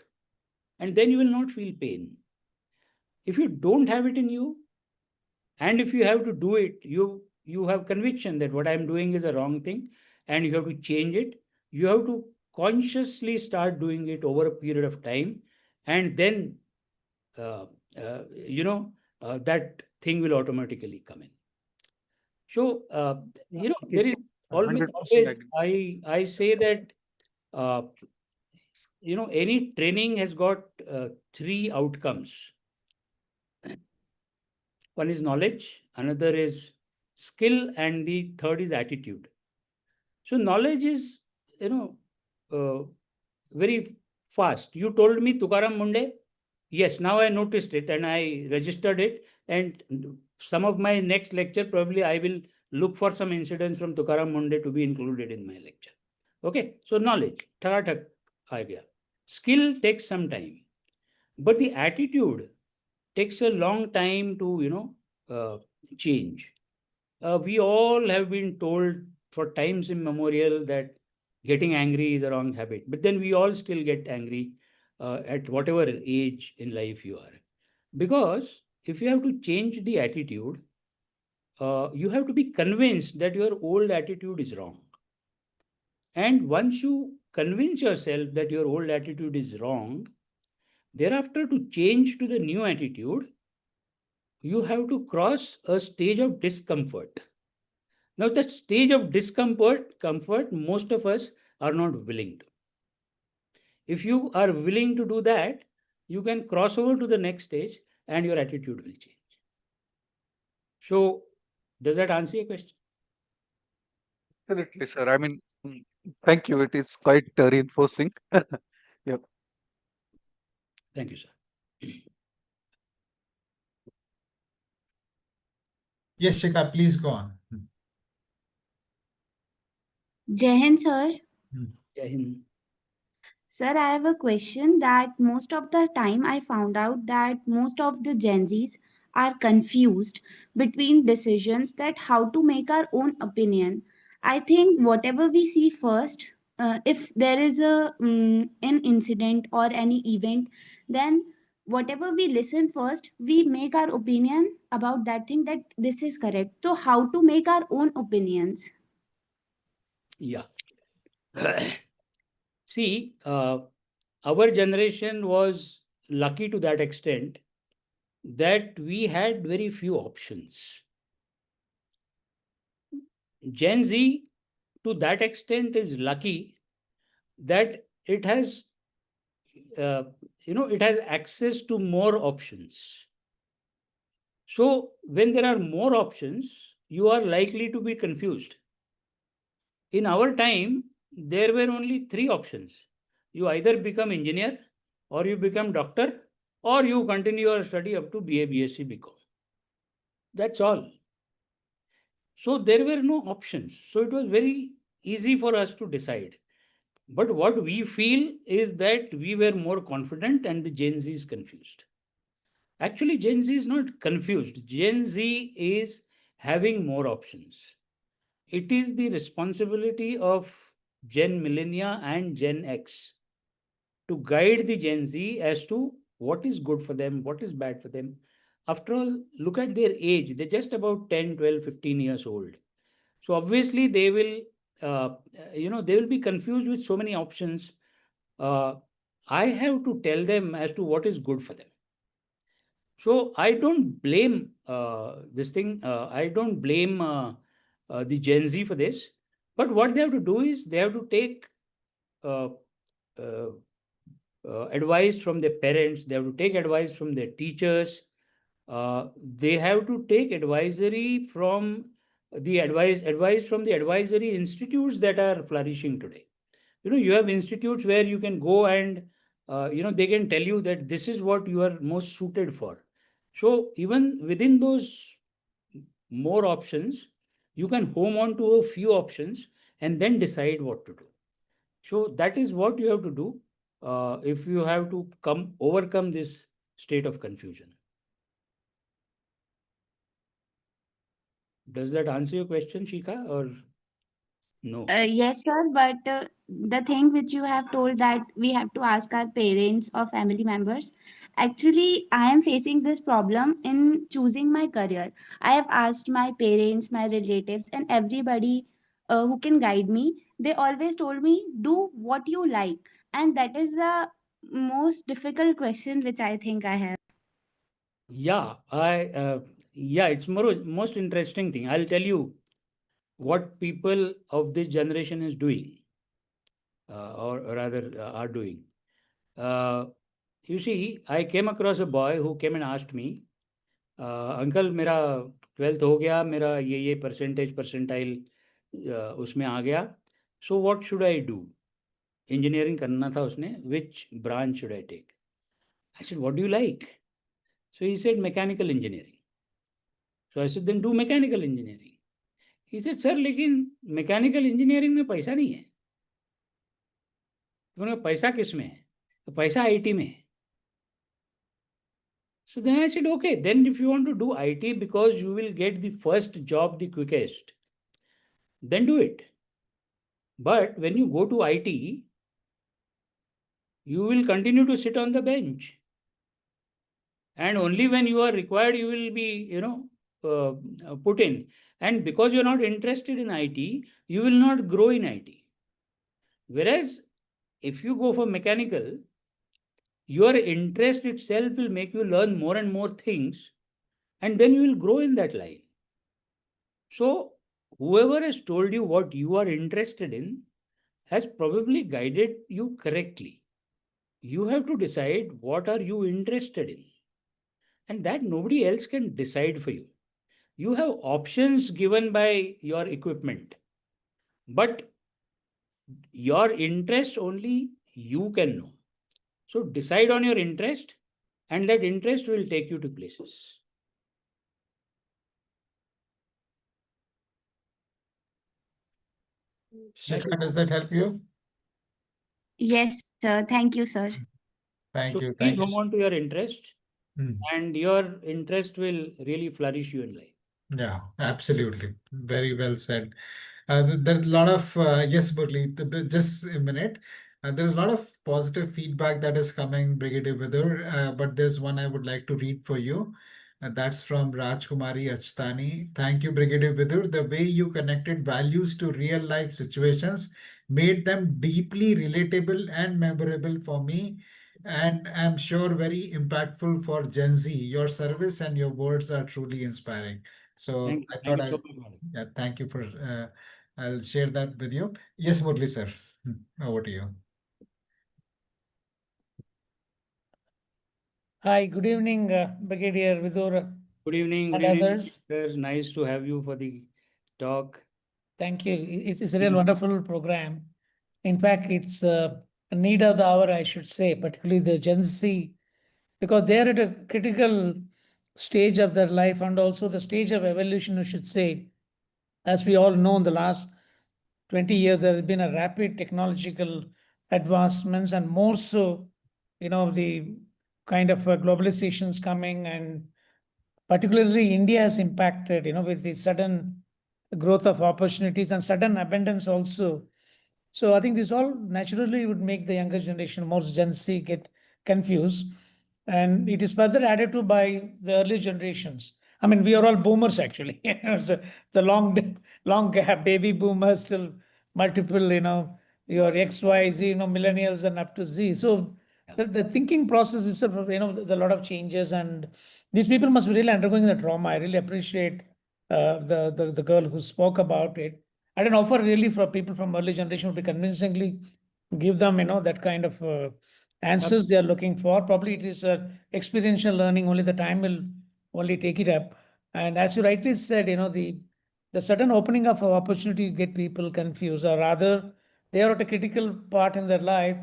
And then you will not feel pain. If you don't have it in you, and if you have to do it, you have conviction that what I'm doing is a wrong thing, and you have to change it. You have to consciously start doing it over a period of time, and then that thing will automatically come in. So there is always
100% agree.
I say that any training has got 3 outcomes. One is knowledge, another is skill, and the third is attitude. So knowledge is, very fast. You told me Tukaram Munde. Yes, now I noticed it and I registered it. And some of my next lecture, probably I will look for some incidents from Tukaram Munde to be included in my lecture. Okay, so knowledge, thak idea. Skill takes some time, but the attitude takes a long time to change. We all have been told for times immemorial that getting angry is a wrong habit, but then we all still get angry at whatever age in life you are, because if you have to change the attitude, you have to be convinced that your old attitude is wrong. And once you convince yourself that your old attitude is wrong, thereafter to change to the new attitude, you have to cross a stage of discomfort. Now, that stage of comfort, most of us are not willing to. If you are willing to do that, you can cross over to the next stage and your attitude will change. So, does that answer your question?
Absolutely, sir. I mean, thank you. It is quite reinforcing. Yep.
Thank you, sir.
Yes, Shikha, please go on.
Jai Hind, sir.
Jai Hind.
Sir, I have a question that most of the time I found out that most of the Gen Zs are confused between decisions that how to make our own opinion. I think whatever we see first, if there is an incident or any event, then whatever we listen first, we make our opinion about that thing that this is correct. So how to make our own opinions?
Yeah. See, our generation was lucky to that extent that we had very few options. Gen Z, to that extent, is lucky that it has, it has access to more options. So when there are more options, you are likely to be confused. In our time, there were only 3 options. You either become engineer, or you become doctor, or you continue your study up to BA, BSc, BCom. That's all. So there were no options. So it was very easy for us to decide. But what we feel is that we were more confident and the Gen Z is confused. Actually, Gen Z is not confused. Gen Z is having more options. it is the responsibility of Gen Millennia and Gen X to guide the Gen Z as to what is good for them, what is bad for them. After all, look at their age. They're just about 10, 12, 15 years old. So obviously they will be confused with so many options. I have to tell them as to what is good for them. So I don't blame this thing. I don't blame the Gen Z for this. But what they have to do is they have to take uh, uh, advice from their parents. They have to take advice from their teachers. They have to take advisory from the advice from the advisory institutes that are flourishing today. You have institutes where you can go and they can tell you that this is what you are most suited for. So even within those more options, you can home on to a few options and then decide what to do. So that is what you have to do if you have to overcome this state of confusion. Does that answer your question, Shika, or no?
Yes, sir, but the thing which you have told that we have to ask our parents or family members, actually, I am facing this problem in choosing my career. I have asked my parents, my relatives, and everybody who can guide me. They always told me, do what you like. And that is the most difficult question which I think I have.
Yeah, it's most interesting thing. I'll tell you what people of this generation is doing, or rather are doing. Uh, you see, I came across a boy who came and asked me, uncle मेरा 12th हो गया, मेरा ये percentile उसमें आ गया, so what should I do? Engineering करना था उसने, which branch should I take? I said what do you like? So he said mechanical engineering. So I said then do mechanical engineering. He said sir लेकिन mechanical engineering में पैसा नहीं है. तो मैंने कहा पैसा किस में है? तो पैसा आईटी में है. So then I said, okay, then if you want to do IT because you will get the first job the quickest, then do it. But when you go to IT, you will continue to sit on the bench. And only when you are required, you will be, put in. And because you're not interested in IT, you will not grow in IT. Whereas if you go for mechanical, your interest itself will make you learn more and more things, and then you will grow in that line. So whoever has told you what you are interested in has probably guided you correctly. You have to decide what are you interested in, and that nobody else can decide for you. You have options given by your equipment, but your interest only you can know. So decide on your interest, and that interest will take you to places.
Shikha, does that help you?
Yes, sir. Thank you, sir.
Thank
So
you.
please
Thank you.
home on to your interest,
Hmm.
and your interest will really flourish you in life.
Yeah, absolutely. Very well said. There's a lot of, yes, Burli, just a minute. There's a lot of positive feedback that is coming, Brigadier Vidur, but there's one I would like to read for you. That's from Rajkumari Achtani. Thank you, Brigadier Vidur. The way you connected values to real life situations made them deeply relatable and memorable for me, and I'm sure very impactful for Gen Z. Your service and your words are truly inspiring. So
Thank
I
you.
thought
Thank you
I'll,
so much, madam.
yeah, thank you for, I'll share that with you. Yes, Murli sir, over to you.
Hi, good evening, Brigadier Vidur
Good evening,
and others.
sir. Nice to have you for the talk.
Thank you. It's a real wonderful program. In fact, it's a need of the hour, I should say, particularly the Gen Z, because they're at a critical stage of their life and also the stage of evolution, we should say. As we all know, in the last 20 years, there has been a rapid technological advancements, and more so, the kind of globalizations coming, and particularly India has impacted, with the sudden growth of opportunities and sudden abundance also. So I think this all naturally would make the younger generation, most Gen Z, get confused. And it is further added to by the early generations. I mean, we are all boomers actually. It's the long gap, baby boomers till multiple, your X, Y, Z, millennials and up to Z. So the thinking process is, a lot of changes, and these people must be really undergoing the trauma. I really appreciate the girl who spoke about it. And an offer really for people from early generation would be convincingly give them, that kind of answers they are looking for. Probably it is experiential learning. Only the time will only take it up. And as you rightly said, the sudden opening of opportunity get people confused, or rather, they are at a critical part in their life.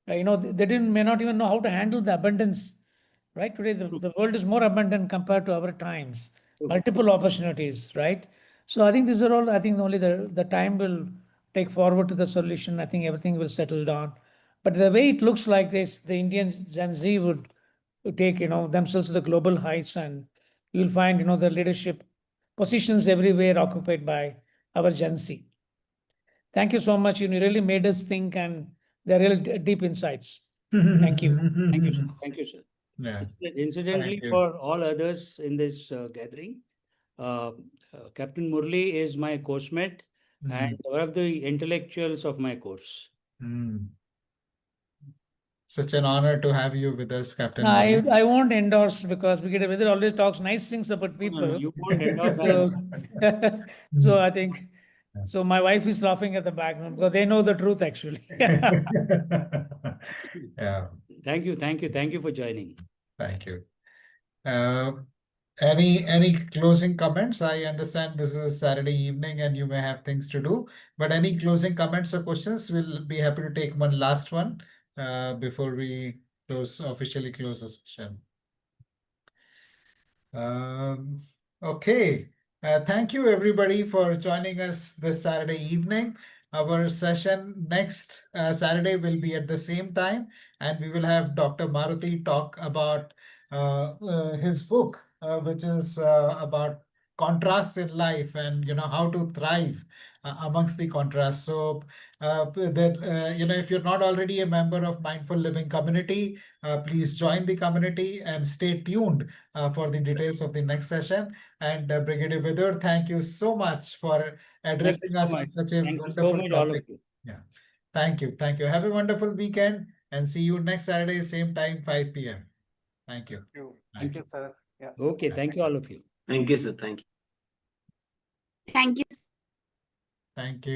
They didn't may not even know how to handle the abundance. Right today, the world is more abundant compared to our times. Multiple opportunities, right? So I think these are all. I think only the time will take forward to the solution. I think everything will settle down. But the way it looks like this, the Indian Gen Z would take themselves to the global heights, and you'll find the leadership positions everywhere occupied by our Gen Z. Thank you so much. You really made us think, and they're real deep insights. Thank you.
Thank you, sir. Thank you, sir.
Yeah.
Incidentally,
Thank you.
for all others in this gathering, Captain Murli is my course mate and one of the intellectuals of my course.
Such an honor to have you with us, Captain
I
Murli.
I won't endorse because Brigadier Weather always talks nice things about people.
You won't endorse.
So I think so. My wife is laughing at the background because they know the truth actually.
Yeah,
Thank you for joining.
thank you. Any closing comments? I understand this is a Saturday evening and you may have things to do, but any closing comments or questions? We'll be happy to take one last one before we officially close the session. Okay. Thank you everybody for joining us this Saturday evening. Our session next Saturday will be at the same time, and we will have Dr. Maruti talk about his book, which is about contrasts in life and how to thrive amongst the contrasts. So if you're not already a member of Mindful Living community, please join the community and stay tuned for the details of the next session. And Brigadier Vidur, thank you so much for addressing us on such a wonderful topic. Yeah, thank you. Thank you. Have a wonderful weekend and see you next Saturday, same time, 5 p.m. Thank you.
Thank you, sir. Yeah.
Okay, thank you all of you.
Thank you, sir. Thank you.
Thank you.
Thank you.